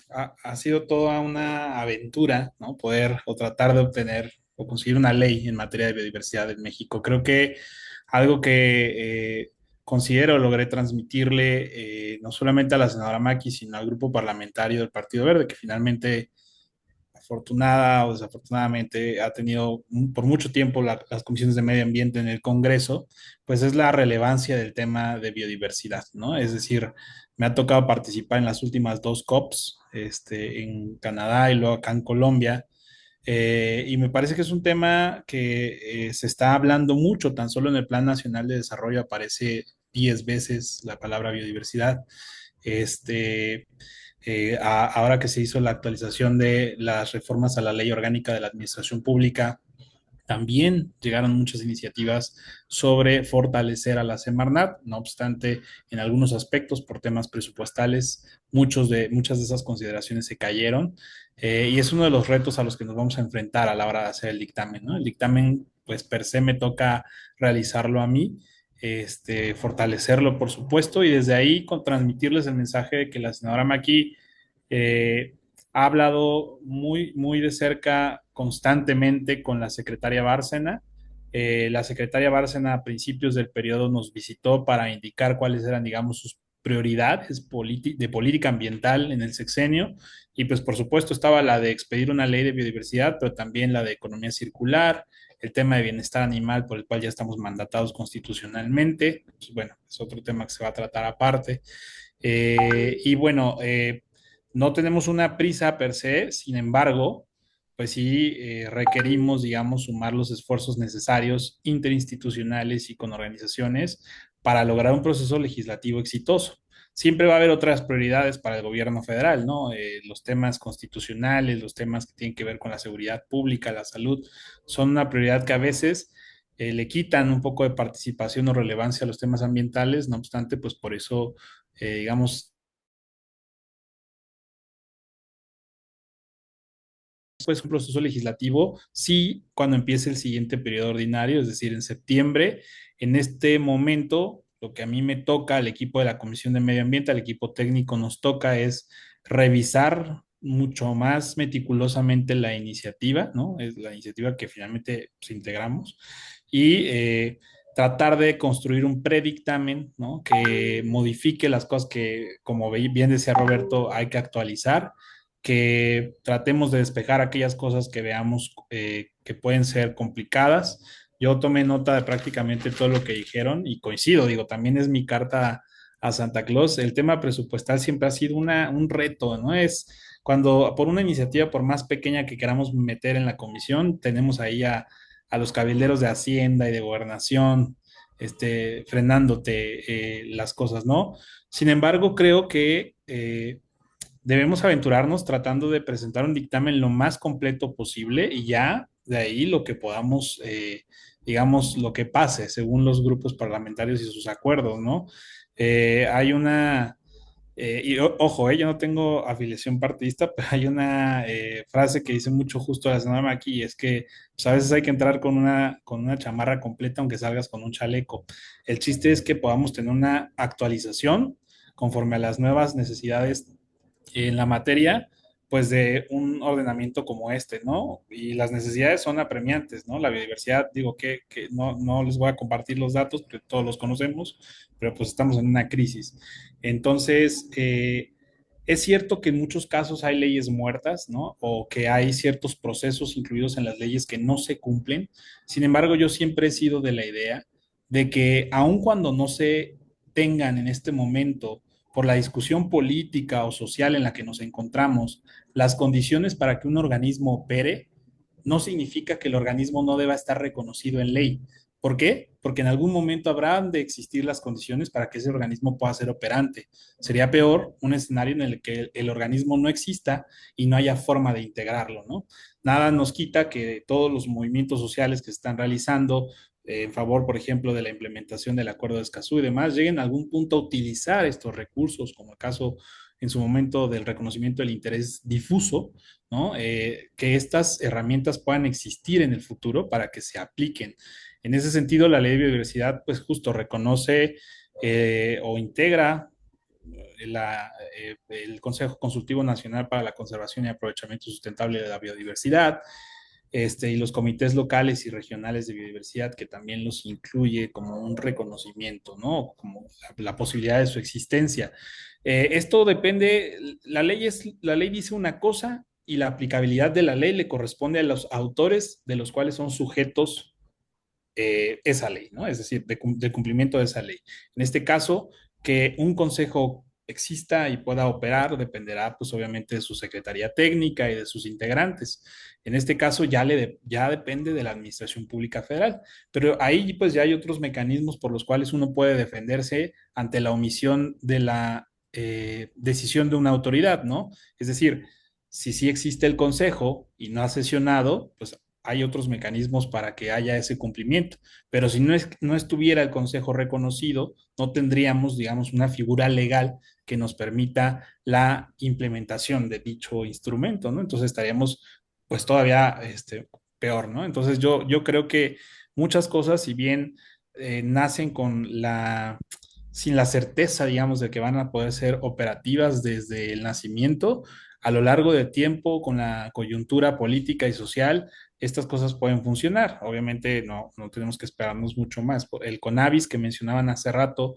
ha sido toda una aventura, ¿no? Poder o tratar de obtener o conseguir una ley en materia de biodiversidad en México. Creo que algo que considero logré transmitirle no solamente a la senadora Maki, sino al grupo parlamentario del Partido Verde, que finalmente afortunada o desafortunadamente ha tenido por mucho tiempo las comisiones de medio ambiente en el Congreso, pues es la relevancia del tema de biodiversidad, ¿no? Es decir, me ha tocado participar en las últimas dos COPs, en Canadá y luego acá en Colombia, y me parece que es un tema que se está hablando mucho, tan solo en el Plan Nacional de Desarrollo aparece 10 veces la palabra biodiversidad. Este, Ahora que se hizo la actualización de las reformas a la Ley Orgánica de la Administración Pública, también llegaron muchas iniciativas sobre fortalecer a la Semarnat, no obstante, en algunos aspectos, por temas presupuestales, muchas de esas consideraciones se cayeron, y es uno de los retos a los que nos vamos a enfrentar a la hora de hacer el dictamen, ¿no? El dictamen, pues per se me toca realizarlo a mí, fortalecerlo, por supuesto, y desde ahí transmitirles el mensaje de que la senadora Maki eh, ha hablado muy de cerca constantemente con la secretaria Bárcena. La secretaria Bárcena a principios del periodo nos visitó para indicar cuáles eran, digamos, sus prioridades de política ambiental en el sexenio y pues por supuesto estaba la de expedir una ley de biodiversidad, pero también la de economía circular, el tema de bienestar animal por el cual ya estamos mandatados constitucionalmente, pues, bueno, es otro tema que se va a tratar aparte. Y bueno, no tenemos una prisa per se, sin embargo, pues sí requerimos, digamos, sumar los esfuerzos necesarios interinstitucionales y con organizaciones para lograr un proceso legislativo exitoso. Siempre va a haber otras prioridades para el gobierno federal, ¿no? Los temas constitucionales, los temas que tienen que ver con la seguridad pública, la salud, son una prioridad que a veces le quitan un poco de participación o relevancia a los temas ambientales, no obstante, pues por eso, digamos, pues un proceso legislativo, sí, cuando empiece el siguiente periodo ordinario, es decir, en septiembre. En este momento, lo que a mí me toca, al equipo de la Comisión de Medio Ambiente, al equipo técnico nos toca es revisar mucho más meticulosamente la iniciativa, ¿no? Es la iniciativa que finalmente pues, integramos y tratar de construir un predictamen, ¿no? Que modifique las cosas que, como bien decía Roberto, hay que actualizar, que tratemos de despejar aquellas cosas que veamos que pueden ser complicadas. Yo tomé nota de prácticamente todo lo que dijeron y coincido, digo, también es mi carta a Santa Claus. El tema presupuestal siempre ha sido un reto, ¿no? Es cuando por una iniciativa, por más pequeña que queramos meter en la comisión, tenemos ahí a los cabilderos de Hacienda y de Gobernación, frenándote las cosas, ¿no? Sin embargo, creo que debemos aventurarnos tratando de presentar un dictamen lo más completo posible y ya de ahí lo que podamos, digamos, lo que pase según los grupos parlamentarios y sus acuerdos, ¿no? Hay una Ojo, yo no tengo afiliación partidista, pero hay una frase que dice mucho justo la señora Maki, y es que pues, a veces hay que entrar con una chamarra completa aunque salgas con un chaleco. El chiste es que podamos tener una actualización conforme a las nuevas necesidades en la materia, pues de un ordenamiento como este, ¿no? Y las necesidades son apremiantes, ¿no? La biodiversidad, digo que no les voy a compartir los datos, porque todos los conocemos, pero pues estamos en una crisis. Entonces, es cierto que en muchos casos hay leyes muertas, ¿no? O que hay ciertos procesos incluidos en las leyes que no se cumplen. Sin embargo, yo siempre he sido de la idea de que aun cuando no se tengan en este momento, por la discusión política o social en la que nos encontramos, las condiciones para que un organismo opere, no significa que el organismo no deba estar reconocido en ley. ¿Por qué? Porque en algún momento habrán de existir las condiciones para que ese organismo pueda ser operante. Sería peor un escenario en el que el organismo no exista y no haya forma de integrarlo, ¿no? Nada nos quita que todos los movimientos sociales que se están realizando en favor, por ejemplo, de la implementación del Acuerdo de Escazú y demás, lleguen a algún punto a utilizar estos recursos, como el caso en su momento del reconocimiento del interés difuso, ¿no? Que estas herramientas puedan existir en el futuro para que se apliquen. En ese sentido, la ley de biodiversidad, pues justo reconoce o integra el Consejo Consultivo Nacional para la Conservación y Aprovechamiento Sustentable de la Biodiversidad, y los comités locales y regionales de biodiversidad, que también los incluye como un reconocimiento, ¿no? Como la posibilidad de su existencia. Esto depende, la ley dice una cosa y la aplicabilidad de la ley le corresponde a los autores de los cuales son sujetos esa ley, ¿no? Es decir, de cumplimiento de esa ley. En este caso, que un consejo exista y pueda operar dependerá, pues obviamente, de su secretaría técnica y de sus integrantes. En este caso ya depende de la Administración Pública Federal, pero ahí pues ya hay otros mecanismos por los cuales uno puede defenderse ante la omisión de la decisión de una autoridad, ¿no? Es decir, si sí existe el consejo y no ha sesionado, pues hay otros mecanismos para que haya ese cumplimiento. Pero si no estuviera el Consejo reconocido, no tendríamos, digamos, una figura legal que nos permita la implementación de dicho instrumento, ¿no? Entonces estaríamos, pues, todavía peor, ¿no? Entonces yo creo que muchas cosas, si bien nacen sin la certeza, digamos, de que van a poder ser operativas desde el nacimiento, a lo largo del tiempo, con la coyuntura política y social, estas cosas pueden funcionar. Obviamente no tenemos que esperarnos mucho más. El CONAVIS que mencionaban hace rato,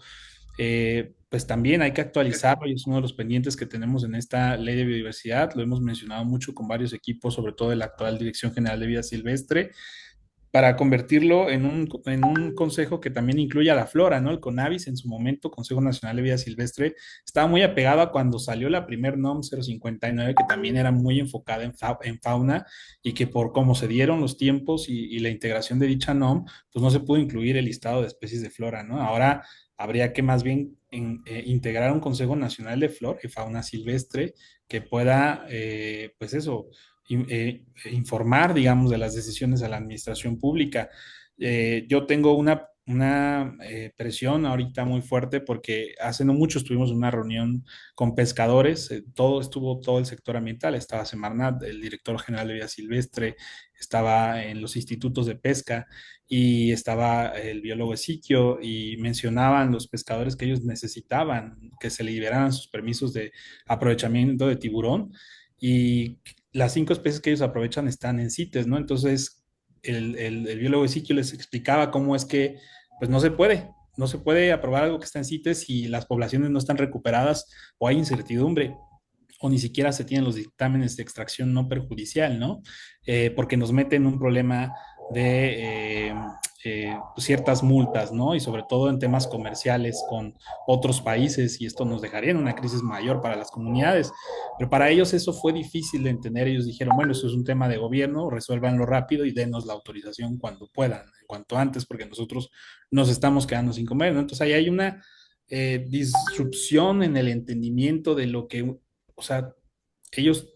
pues también hay que actualizarlo y es uno de los pendientes que tenemos en esta ley de biodiversidad. Lo hemos mencionado mucho con varios equipos, sobre todo de la actual Dirección General de Vida Silvestre, para convertirlo en un consejo que también incluya la flora, ¿no? El CONAVIS en su momento, Consejo Nacional de Vida Silvestre, estaba muy apegado a cuando salió la primer NOM 059, que también era muy enfocada en fauna y que por cómo se dieron los tiempos y la integración de dicha NOM, pues no se pudo incluir el listado de especies de flora, ¿no? Ahora habría que más bien integrar un Consejo Nacional de Flora y Fauna Silvestre que pueda, pues eso, informar, digamos, de las decisiones a la administración pública. Yo tengo una presión ahorita muy fuerte porque hace no mucho estuvimos en una reunión con pescadores, estuvo todo el sector ambiental, estaba Semarnat, el director general de vida silvestre, estaba en los institutos de pesca y estaba el biólogo de sitio y mencionaban los pescadores que ellos necesitaban que se liberaran sus permisos de aprovechamiento de tiburón y las 5 especies que ellos aprovechan están en CITES, ¿no? Entonces, el biólogo de sitio les explicaba cómo es que, pues no se puede aprobar algo que está en CITES si las poblaciones no están recuperadas o hay incertidumbre o ni siquiera se tienen los dictámenes de extracción no perjudicial, ¿no? Porque nos mete en un problema de ciertas multas, ¿no? Y sobre todo en temas comerciales con otros países y esto nos dejaría en una crisis mayor para las comunidades. Pero para ellos eso fue difícil de entender. Ellos dijeron, bueno, eso es un tema de gobierno, resuélvanlo rápido y denos la autorización cuando puedan, en cuanto antes, porque nosotros nos estamos quedando sin comer, ¿no? Entonces ahí hay una disrupción en el entendimiento de lo que, o sea, ellos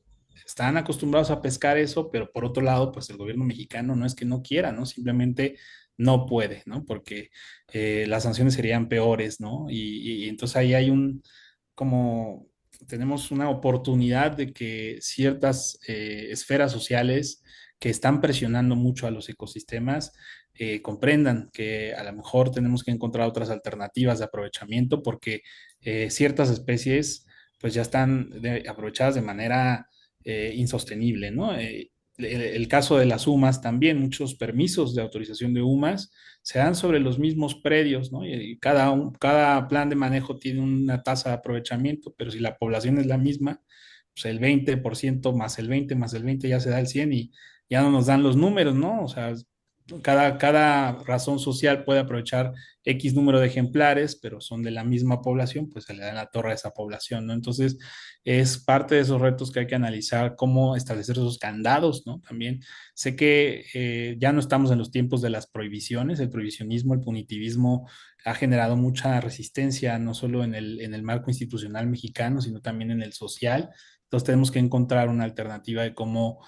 están acostumbrados a pescar eso, pero por otro lado, pues el gobierno mexicano no es que no quiera, ¿no? Simplemente no puede, ¿no? Porque las sanciones serían peores, ¿no? Y entonces ahí hay como tenemos una oportunidad de que ciertas esferas sociales que están presionando mucho a los ecosistemas comprendan que a lo mejor tenemos que encontrar otras alternativas de aprovechamiento porque ciertas especies pues ya están aprovechadas de manera insostenible, ¿no? El caso de las UMAS también, muchos permisos de autorización de UMAS se dan sobre los mismos predios, ¿no? Y cada plan de manejo tiene una tasa de aprovechamiento, pero si la población es la misma, pues el 20% más el 20 más el 20 ya se da el 100 y ya no nos dan los números, ¿no? O sea, cada razón social puede aprovechar X número de ejemplares, pero son de la misma población, pues se le da la torre a esa población, ¿no? Entonces, es parte de esos retos que hay que analizar, cómo establecer esos candados, ¿no? También sé que ya no estamos en los tiempos de las prohibiciones, el prohibicionismo, el punitivismo ha generado mucha resistencia, no solo en el marco institucional mexicano, sino también en el social. Entonces, tenemos que encontrar una alternativa de cómo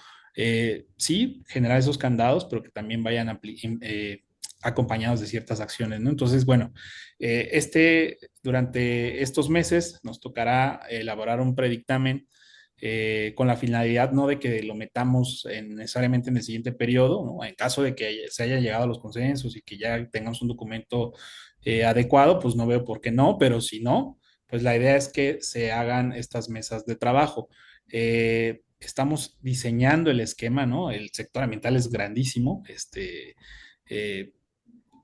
sí, generar esos candados, pero que también vayan acompañados de ciertas acciones, ¿no? Entonces, bueno, durante estos meses nos tocará elaborar un predictamen con la finalidad no de que lo metamos necesariamente en el siguiente periodo, ¿no? En caso de que se haya llegado a los consensos y que ya tengamos un documento adecuado, pues no veo por qué no, pero si no, pues la idea es que se hagan estas mesas de trabajo. Estamos diseñando el esquema, ¿no? El sector ambiental es grandísimo, eh,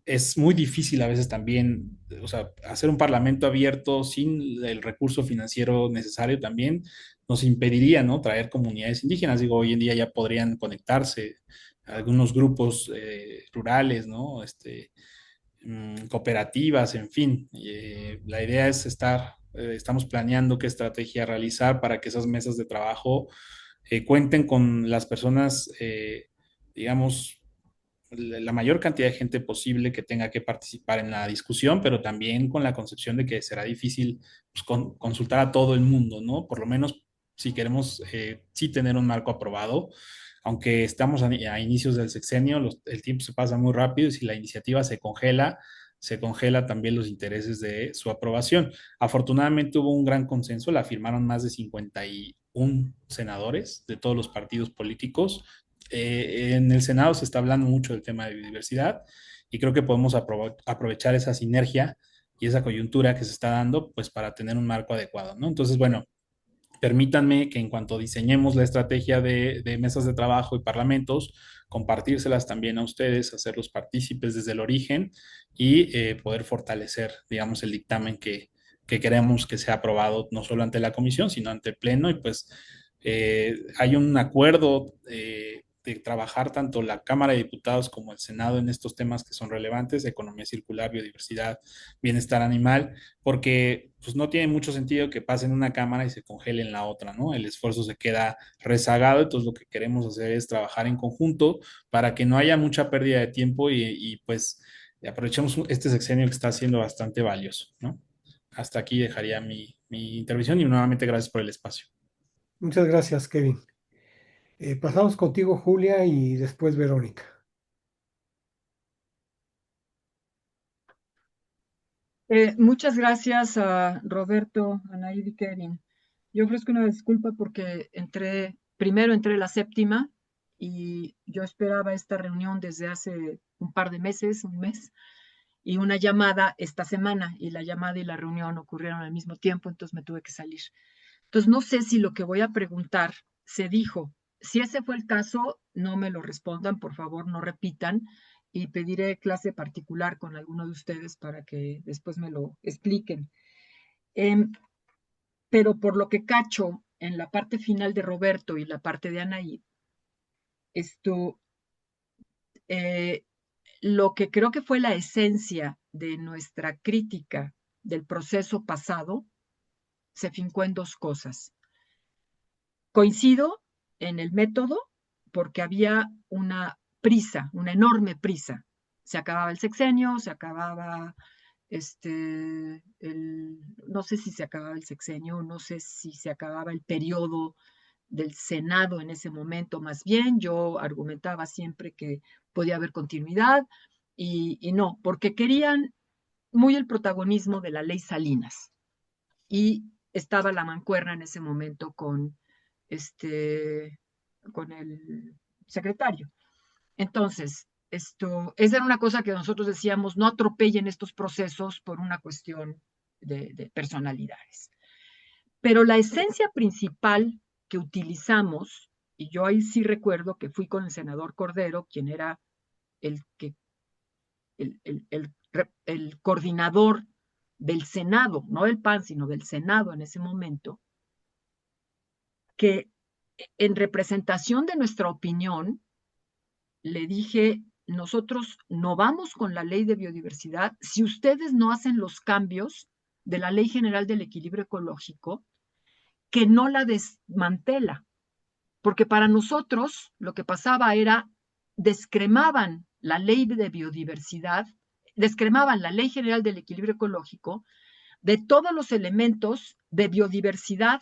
es muy difícil a veces también, o sea, hacer un parlamento abierto sin el recurso financiero necesario también nos impediría, ¿no? Traer comunidades indígenas. Digo, hoy en día ya podrían conectarse algunos grupos rurales, ¿no? Cooperativas, en fin. La idea es estamos planeando qué estrategia realizar para que esas mesas de trabajo cuenten con las personas, digamos, la mayor cantidad de gente posible que tenga que participar en la discusión, pero también con la concepción de que será difícil pues, consultar a todo el mundo, ¿no? Por lo menos si queremos sí tener un marco aprobado, aunque estamos a inicios del sexenio, el tiempo se pasa muy rápido y si la iniciativa se congela también los intereses de su aprobación. Afortunadamente hubo un gran consenso, la firmaron más de 51 senadores de todos los partidos políticos. En el Senado se está hablando mucho del tema de biodiversidad y creo que podemos aprovechar esa sinergia y esa coyuntura que se está dando pues para tener un marco adecuado, ¿no? Entonces, bueno, permítanme que en cuanto diseñemos la estrategia de mesas de trabajo y parlamentos, compartírselas también a ustedes, hacerlos partícipes desde el origen y poder fortalecer, digamos, el dictamen que queremos que sea aprobado no solo ante la comisión, sino ante el pleno. Y pues hay un acuerdo de trabajar tanto la Cámara de Diputados como el Senado en estos temas que son relevantes, economía circular, biodiversidad, bienestar animal, porque pues no tiene mucho sentido que pase en una cámara y se congele en la otra, ¿no? El esfuerzo se queda rezagado, entonces lo que queremos hacer es trabajar en conjunto para que no haya mucha pérdida de tiempo y pues aprovechemos este sexenio que está siendo bastante valioso, ¿no? Hasta aquí dejaría mi intervención y nuevamente gracias por el espacio.
Muchas gracias, Kevin. Pasamos contigo, Julia, y después Verónica.
Muchas gracias a Roberto, Anaíd y Kevin. Yo ofrezco una disculpa porque primero entré la séptima y yo esperaba esta reunión desde hace un par de meses, un mes, y una llamada esta semana, y la llamada y la reunión ocurrieron al mismo tiempo, entonces me tuve que salir. Entonces no sé si lo que voy a preguntar se dijo. Si ese fue el caso, no me lo respondan, por favor, no repitan y pediré clase particular con alguno de ustedes para que después me lo expliquen. Pero por lo que cacho en la parte final de Roberto y la parte de Anaí, esto, lo que creo que fue la esencia de nuestra crítica del proceso pasado se fincó en dos cosas. Coincido en el método porque había una prisa, una enorme prisa. Se acababa el sexenio, se acababa no sé si se acababa el sexenio, no sé si se acababa el periodo del Senado en ese momento, más bien yo argumentaba siempre que podía haber continuidad y no, porque querían muy el protagonismo de la ley Salinas. Y estaba la mancuerna en ese momento con el secretario. Entonces, esa era una cosa que nosotros decíamos, no atropellen estos procesos por una cuestión de personalidades. Pero la esencia principal que utilizamos, y yo ahí sí recuerdo que fui con el senador Cordero, quien era el coordinador del Senado, no del PAN, sino del Senado en ese momento, que en representación de nuestra opinión, le dije, nosotros no vamos con la ley de biodiversidad si ustedes no hacen los cambios de la Ley General del Equilibrio Ecológico, que no la desmantela. Porque para nosotros lo que pasaba era, descremaban la ley de biodiversidad, descremaban la Ley General del Equilibrio Ecológico de todos los elementos de biodiversidad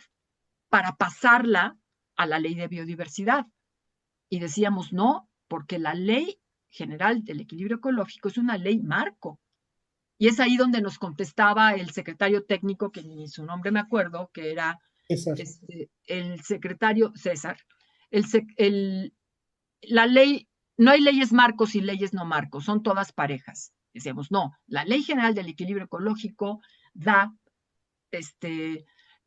para pasarla a la ley de biodiversidad. Y decíamos no, porque la Ley General del Equilibrio Ecológico es una ley marco. Y es ahí donde nos contestaba el secretario técnico, que ni su nombre me acuerdo, que era el secretario César. La ley, no hay leyes marcos y leyes no marcos, son todas parejas. Decíamos, no, la Ley General del Equilibrio Ecológico da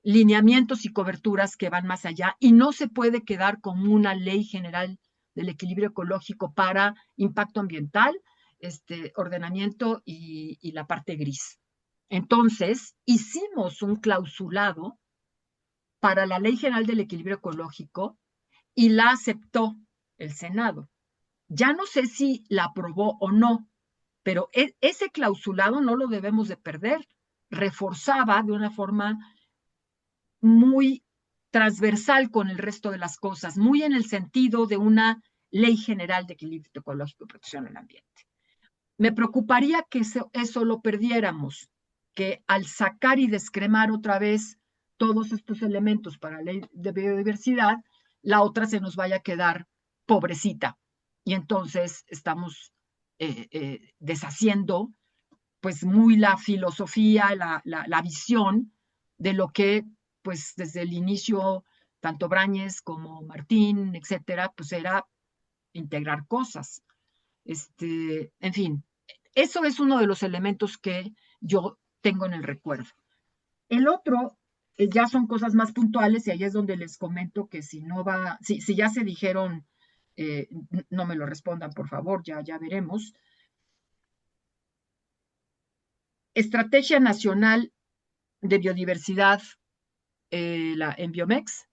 lineamientos y coberturas que van más allá y no se puede quedar como una Ley General del Equilibrio Ecológico para impacto ambiental, ordenamiento y la parte gris. Entonces, hicimos un clausulado para la Ley General del Equilibrio Ecológico y la aceptó el Senado. Ya no sé si la aprobó o no, pero ese clausulado no lo debemos de perder. Reforzaba de una forma muy transversal con el resto de las cosas, muy en el sentido de una ley general de equilibrio ecológico y protección del ambiente. Me preocuparía que eso lo perdiéramos, que al sacar y descremar otra vez todos estos elementos para la ley de biodiversidad, la otra se nos vaya a quedar pobrecita. Y entonces estamos deshaciendo pues muy la filosofía, la visión de lo que pues desde el inicio tanto Brañez como Martín, etcétera, pues era integrar cosas. En fin, eso es uno de los elementos que yo tengo en el recuerdo. El otro ya son cosas más puntuales y ahí es donde les comento que si no va, si ya se dijeron, no me lo respondan por favor, ya veremos. Estrategia Nacional de Biodiversidad, la Enbiomex,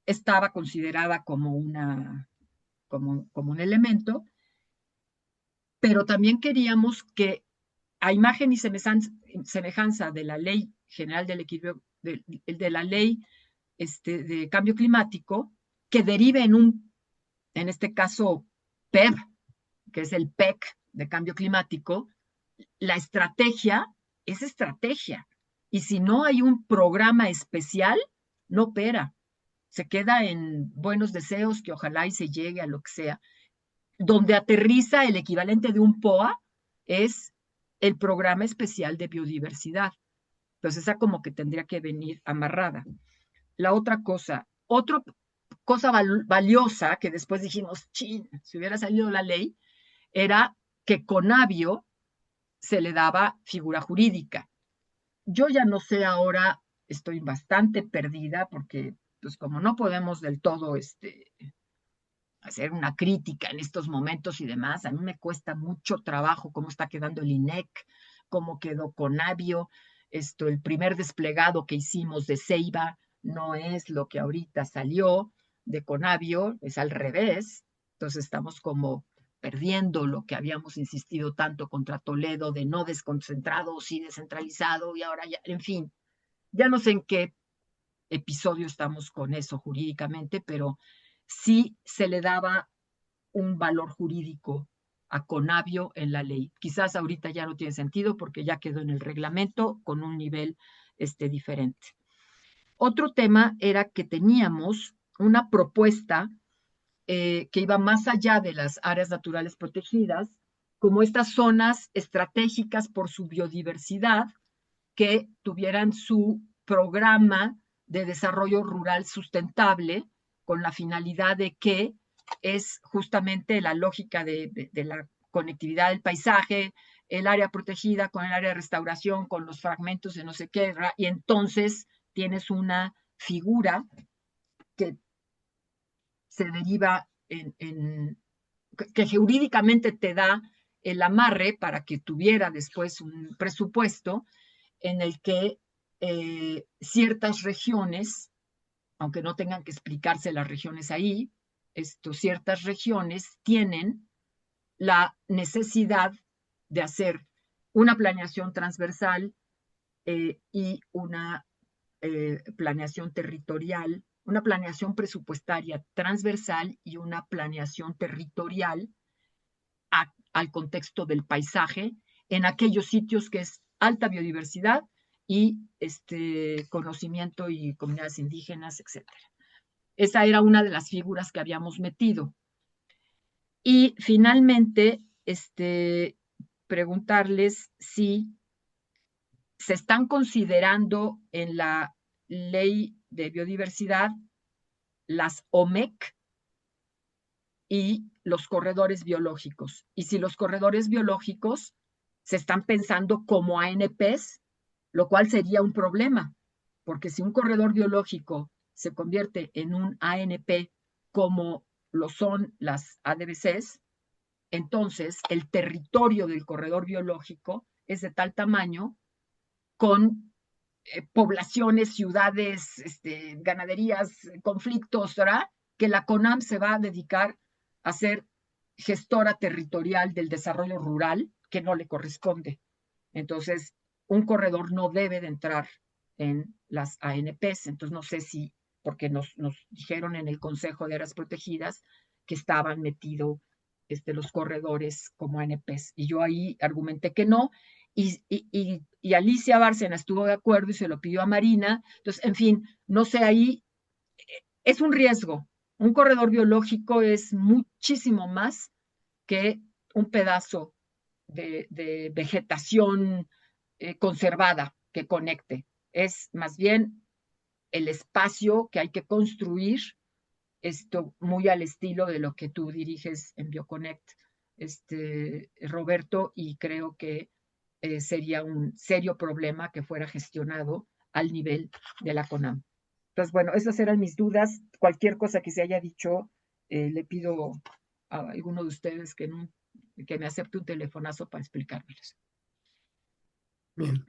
estaba considerada como un elemento, pero también queríamos que a imagen y semejanza de la Ley General del Equilibrio, de la Ley de Cambio Climático, que derive en este caso, PEB, que es el PEC de Cambio Climático, la estrategia es estrategia. Y si no hay un programa especial, no opera. Se queda en buenos deseos que ojalá y se llegue a lo que sea. Donde aterriza el equivalente de un POA es el Programa Especial de Biodiversidad. Entonces esa como que tendría que venir amarrada. La otra cosa valiosa que después dijimos, chin, si hubiera salido la ley, era que Conavio se le daba figura jurídica. Yo ya no sé ahora, estoy bastante perdida porque pues como no podemos del todo hacer una crítica en estos momentos y demás, a mí me cuesta mucho trabajo cómo está quedando el INEC, cómo quedó Conavio, el primer desplegado que hicimos de Ceiba no es lo que ahorita salió de Conavio, es al revés, entonces estamos como perdiendo lo que habíamos insistido tanto contra Toledo de no desconcentrado, sí descentralizado, y ahora ya, en fin, ya no sé en qué episodio estamos con eso jurídicamente, pero sí se le daba un valor jurídico a Conavio en la ley. Quizás ahorita ya no tiene sentido porque ya quedó en el reglamento con un nivel diferente. Otro tema era que teníamos una propuesta que iba más allá de las áreas naturales protegidas, como estas zonas estratégicas por su biodiversidad, que tuvieran su programa de desarrollo rural sustentable con la finalidad de que es justamente la lógica de la conectividad del paisaje, el área protegida con el área de restauración, con los fragmentos de no sé qué, y entonces tienes una figura que se deriva que jurídicamente te da el amarre para que tuviera después un presupuesto en el que ciertas regiones, aunque no tengan que explicarse las regiones ahí, ciertas regiones tienen la necesidad de hacer una planeación transversal y una planeación territorial, una planeación presupuestaria transversal y una planeación territorial al contexto del paisaje en aquellos sitios que es alta biodiversidad y conocimiento y comunidades indígenas, etc. Esa era una de las figuras que habíamos metido. Y finalmente, preguntarles si se están considerando en la ley de biodiversidad las OMEC y los corredores biológicos. Y si los corredores biológicos se están pensando como ANPs, lo cual sería un problema, porque si un corredor biológico se convierte en un ANP como lo son las ADBCs, entonces el territorio del corredor biológico es de tal tamaño con poblaciones, ciudades, ganaderías, conflictos, ¿verdad? Que la CONAM se va a dedicar a ser gestora territorial del desarrollo rural, que no le corresponde. Entonces, un corredor no debe de entrar en las ANPs. Entonces, no sé si, porque nos dijeron en el Consejo de Áreas Protegidas que estaban metidos los corredores como ANPs. Y yo ahí argumenté que no, y Alicia Bárcena estuvo de acuerdo y se lo pidió a Marina. Entonces, en fin, no sé, ahí es un riesgo. Un corredor biológico es muchísimo más que un pedazo de vegetación conservada que conecte. Es más bien el espacio que hay que construir, esto muy al estilo de lo que tú diriges en BioConnect, Roberto, y creo que sería un serio problema que fuera gestionado al nivel de la CONAM. Entonces, bueno, esas eran mis dudas. Cualquier cosa que se haya dicho, le pido a alguno de ustedes que me acepte un telefonazo para explicármelos.
Bien.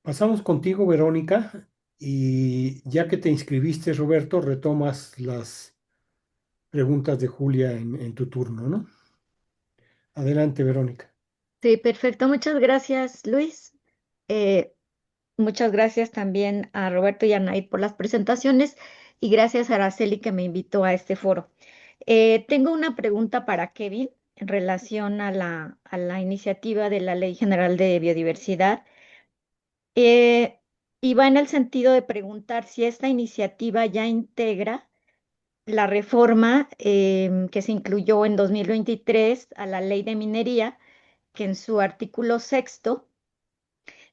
Pasamos contigo, Verónica, y ya que te inscribiste, Roberto, retomas las preguntas de Julia en tu turno, ¿no? Adelante, Verónica.
Sí, perfecto. Muchas gracias, Luis. Eh, Muchas gracias también a Roberto y a Naid por las presentaciones y gracias a Araceli que me invitó a este foro. Tengo una pregunta para Kevin en relación a la iniciativa de la Ley General de Biodiversidad. Eh, y va en el sentido de preguntar si esta iniciativa ya integra la reforma que se incluyó en 2023 a la Ley de Minería, que en su artículo sexto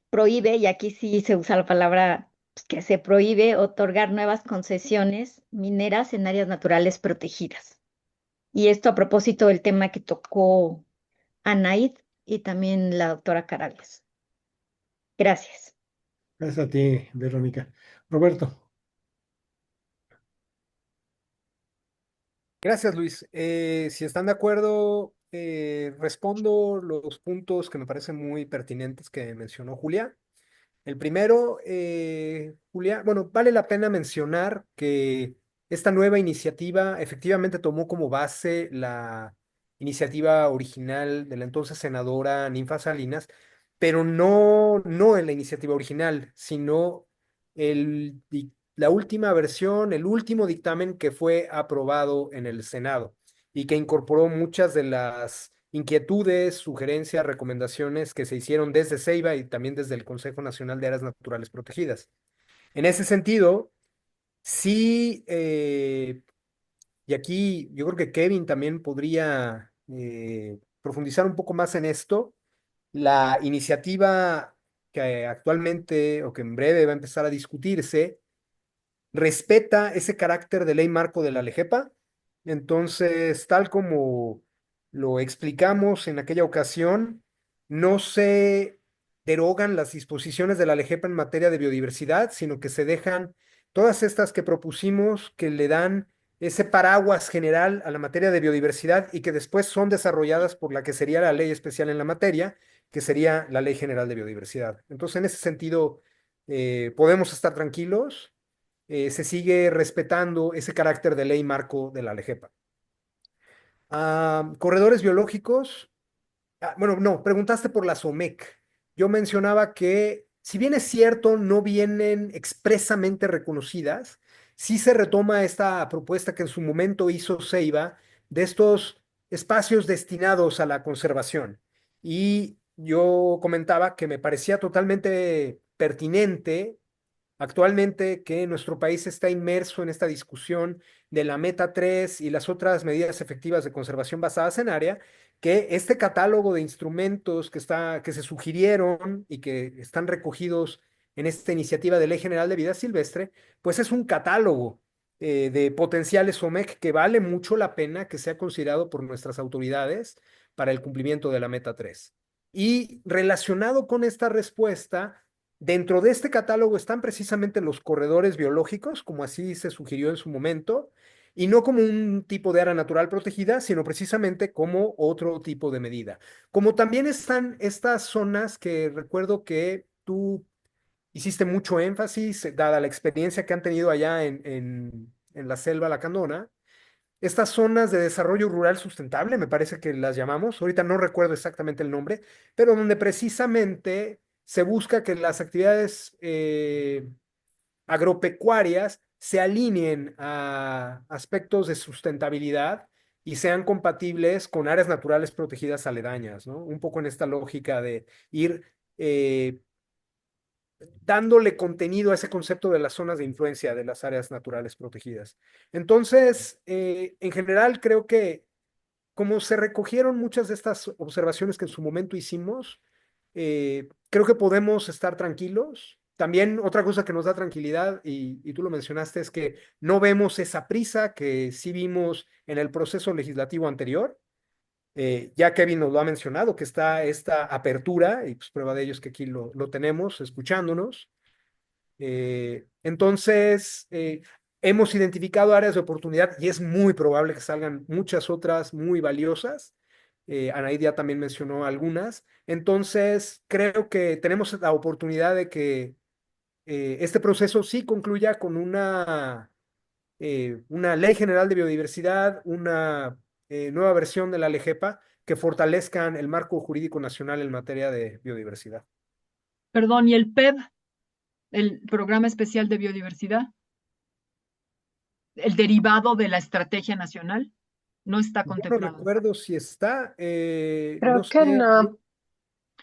prohíbe, y aquí sí se usa la palabra pues, que se prohíbe otorgar nuevas concesiones mineras en áreas naturales protegidas. Y esto a propósito del tema que tocó Anaid y también la doctora Carabias. Gracias.
Gracias a ti, Verónica. Roberto.
Gracias, Luis. Si están de acuerdo, respondo los puntos que me parecen muy pertinentes que mencionó Julia. El primero, Julia, bueno, vale la pena mencionar que esta nueva iniciativa efectivamente tomó como base la iniciativa original de la entonces senadora Ninfa Salinas, pero no en la iniciativa original, sino la última versión, el último dictamen que fue aprobado en el Senado y que incorporó muchas de las inquietudes, sugerencias, recomendaciones que se hicieron desde Ceiba y también desde el Consejo Nacional de Áreas Naturales Protegidas. En ese sentido, sí, y aquí yo creo que Kevin también podría profundizar un poco más en esto. la iniciativa que actualmente o que en breve va a empezar a discutirse respeta ese carácter de ley marco de la LEGEPA. Entonces, tal como lo explicamos en aquella ocasión, no se derogan las disposiciones de la LEGEPA en materia de biodiversidad, sino que se dejan todas estas que propusimos que le dan ese paraguas general a la materia de biodiversidad y que después son desarrolladas por la que sería la ley especial en la materia, que sería la Ley General de Biodiversidad. Entonces, en ese sentido, podemos estar tranquilos. Se sigue respetando ese carácter de ley marco de la LEGEPA. Corredores biológicos. Bueno, no, preguntaste por la SOMEC. Yo mencionaba que, si bien es cierto, no vienen expresamente reconocidas, sí se retoma esta propuesta que en su momento hizo Ceiba de estos espacios destinados a la conservación. Y yo comentaba que me parecía totalmente pertinente actualmente que nuestro país está inmerso en esta discusión de la Meta 3 y las otras medidas efectivas de conservación basadas en área, que este catálogo de instrumentos que se sugirieron y que están recogidos en esta iniciativa de Ley General de Vida Silvestre, pues es un catálogo de potenciales OMEC que vale mucho la pena que sea considerado por nuestras autoridades para el cumplimiento de la Meta 3. Y relacionado con esta respuesta, dentro de este catálogo están precisamente los corredores biológicos, como así se sugirió en su momento, y no como un tipo de área natural protegida, sino precisamente como otro tipo de medida. Como también están estas zonas que recuerdo que tú hiciste mucho énfasis, dada la experiencia que han tenido allá en la selva lacandona, estas zonas de desarrollo rural sustentable, me parece que las llamamos, ahorita no recuerdo exactamente el nombre, pero donde precisamente se busca que las actividades agropecuarias se alineen a aspectos de sustentabilidad y sean compatibles con áreas naturales protegidas aledañas, ¿no? Un poco en esta lógica de ir dándole contenido a ese concepto de las zonas de influencia de las áreas naturales protegidas. Entonces, en general, creo que como se recogieron muchas de estas observaciones que en su momento hicimos, creo que podemos estar tranquilos. También otra cosa que nos da tranquilidad, y tú lo mencionaste, es que no vemos esa prisa que sí vimos en el proceso legislativo anterior. Ya Kevin nos lo ha mencionado, que está esta apertura, y pues prueba de ello es que aquí lo tenemos escuchándonos. Entonces, hemos identificado áreas de oportunidad y es muy probable que salgan muchas otras muy valiosas. Anaid ya también mencionó algunas. Entonces, creo que tenemos la oportunidad de que este proceso sí concluya con una ley general de biodiversidad, una nueva versión de la LEGEPA que fortalezcan el marco jurídico nacional en materia de biodiversidad.
Perdón, ¿y el PEB, el Programa Especial de Biodiversidad, el derivado de la Estrategia Nacional, no está
Yo no
contemplado?
recuerdo si está, no
Creo que
sé.
no.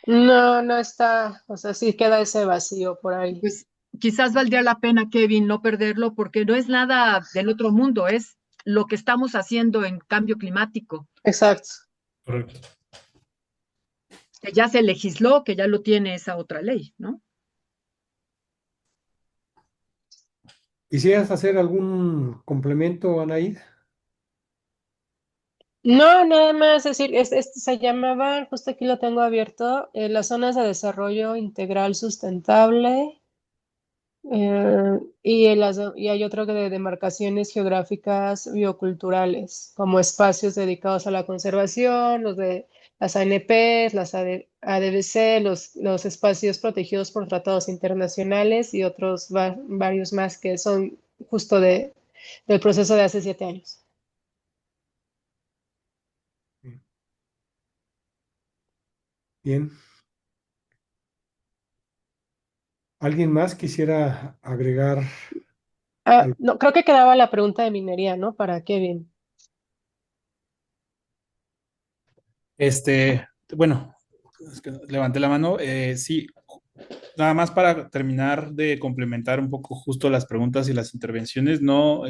No, no está, o sea, sí queda ese vacío por ahí.
Pues quizás valdría la pena, Kevin, no perderlo, porque no es nada del otro mundo, es lo que estamos haciendo en cambio climático,
Exacto.
Correcto.
que ya se legisló, que ya lo tiene esa otra ley, ¿no?
¿Quisieras hacer algún complemento, Anaid?
No, nada más decir, se llamaba, justo aquí lo tengo abierto, las zonas de desarrollo integral sustentable, y hay otro de demarcaciones geográficas bioculturales, como espacios dedicados a la conservación, los de las ANPs, las ADBC, los espacios protegidos por tratados internacionales y otros varios más que son justo del proceso de hace 7 años.
Bien. ¿Alguien más quisiera agregar algo?
No, creo que quedaba la pregunta de minería, ¿no? Para Kevin.
Bueno, es que levanté la mano. Sí, nada más para terminar de complementar un poco justo las preguntas y las intervenciones, no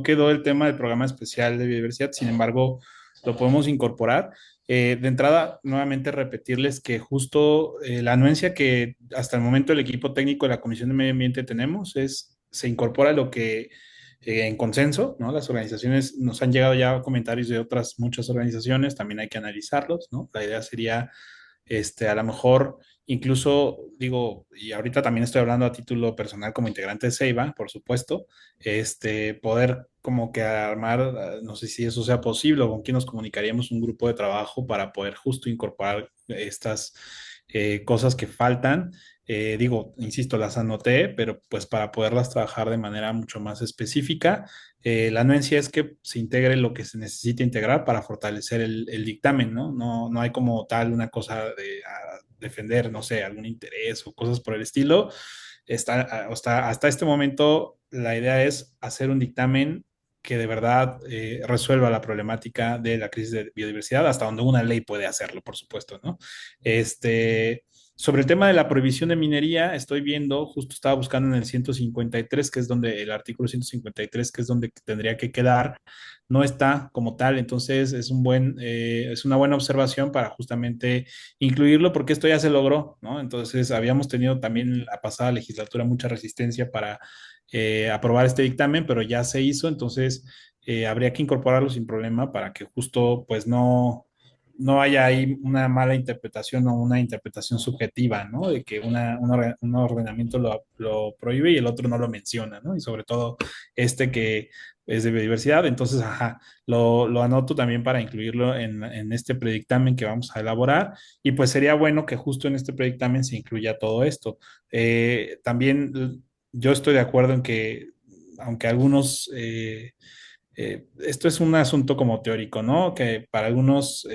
quedó el tema del programa especial de biodiversidad, sin embargo, lo podemos incorporar. De entrada, nuevamente repetirles que justo la anuencia que hasta el momento el equipo técnico de la Comisión de Medio Ambiente tenemos se incorpora lo que en consenso, ¿no? Las organizaciones nos han llegado ya comentarios de otras muchas organizaciones, también hay que analizarlos, ¿no? La idea sería a lo mejor incluso digo, y ahorita también estoy hablando a título personal como integrante de Ceiba, por supuesto, poder como que armar, no sé si eso sea posible o con quién nos comunicaríamos un grupo de trabajo para poder justo incorporar estas cosas que faltan. Digo, insisto, las anoté, pero pues para poderlas trabajar de manera mucho más específica. La anuencia es que se integre lo que se necesita integrar para fortalecer el dictamen, ¿no? No hay como tal una cosa de defender, no sé, algún interés o cosas por el estilo. Hasta este momento, la idea es hacer un dictamen que de verdad resuelva la problemática de la crisis de biodiversidad, hasta donde una ley puede hacerlo, por supuesto, ¿no? Sobre el tema de la prohibición de minería, estoy viendo, justo estaba buscando en el 153, que es donde el artículo 153, que es donde tendría que quedar, no está como tal, entonces es una buena observación para justamente incluirlo, porque esto ya se logró, ¿no? Entonces habíamos tenido también en la pasada legislatura mucha resistencia para aprobar este dictamen, pero ya se hizo, entonces habría que incorporarlo sin problema para que justo pues no haya ahí una mala interpretación o una interpretación subjetiva, ¿no? De que un ordenamiento lo prohíbe y el otro no lo menciona, ¿no? Y sobre todo que es de biodiversidad, entonces, ajá, lo anoto también para incluirlo en este predictamen que vamos a elaborar y pues sería bueno que justo en este predictamen se incluya todo esto. También yo estoy de acuerdo en que, aunque algunos... esto es un asunto como teórico, ¿no? Que para algunos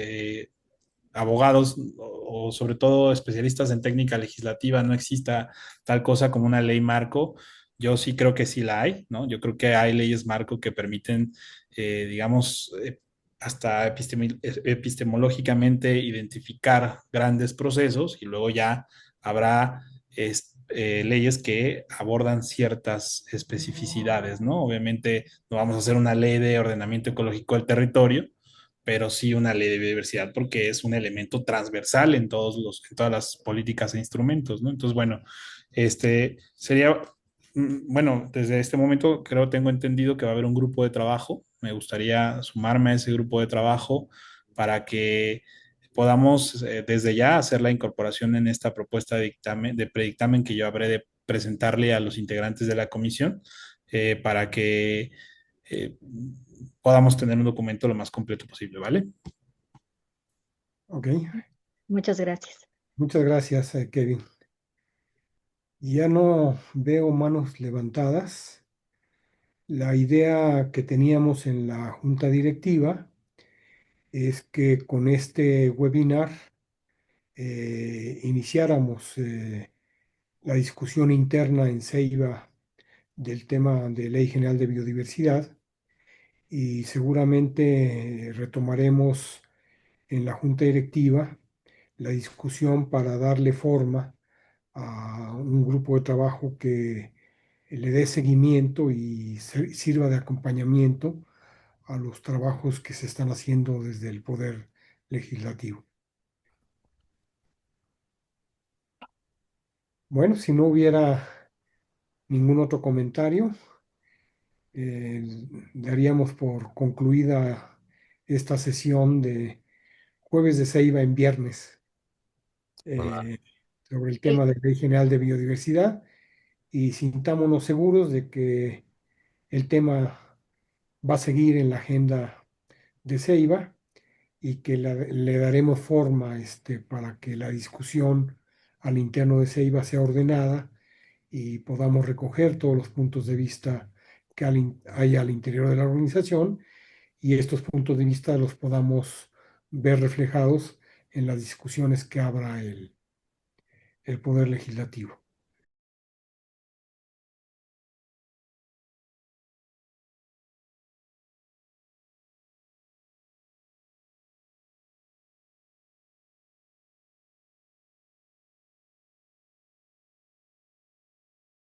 abogados o sobre todo especialistas en técnica legislativa no exista tal cosa como una ley marco. Yo sí creo que sí la hay, ¿no? Yo creo que hay leyes marco que permiten, digamos, hasta epistemológicamente identificar grandes procesos y luego ya habrá leyes que abordan ciertas especificidades, ¿no? Obviamente no vamos a hacer una ley de ordenamiento ecológico del territorio, pero sí una ley de biodiversidad porque es un elemento transversal en todas las políticas e instrumentos, ¿no? Entonces, bueno, sería, bueno, desde este momento creo tengo entendido que va a haber un grupo de trabajo. Me gustaría sumarme a ese grupo de trabajo para que podamos desde ya hacer la incorporación en esta propuesta de predictamen que yo habré de presentarle a los integrantes de la comisión para que eh, podamos tener un documento lo más completo posible, ¿vale?
Ok,
Muchas gracias.
muchas gracias, Kevin. Ya no veo manos levantadas. La idea que teníamos en la junta directiva es que con este webinar iniciáramos la discusión interna en Ceiba del tema de Ley General de Biodiversidad y seguramente retomaremos en la junta directiva la discusión para darle forma a un grupo de trabajo que le dé seguimiento y sirva de acompañamiento a los trabajos que se están haciendo desde el Poder Legislativo. Bueno, si no hubiera ningún otro comentario, daríamos por concluida esta sesión de Jueves de Ceiba en viernes
Hola.
sobre el tema de Ley General de Biodiversidad y sintámonos seguros de que el tema va a seguir en la agenda de Ceiba y que le daremos forma para que la discusión al interno de Ceiba sea ordenada y podamos recoger todos los puntos de vista que hay al interior de la organización y estos puntos de vista los podamos ver reflejados en las discusiones que abra el Poder Legislativo.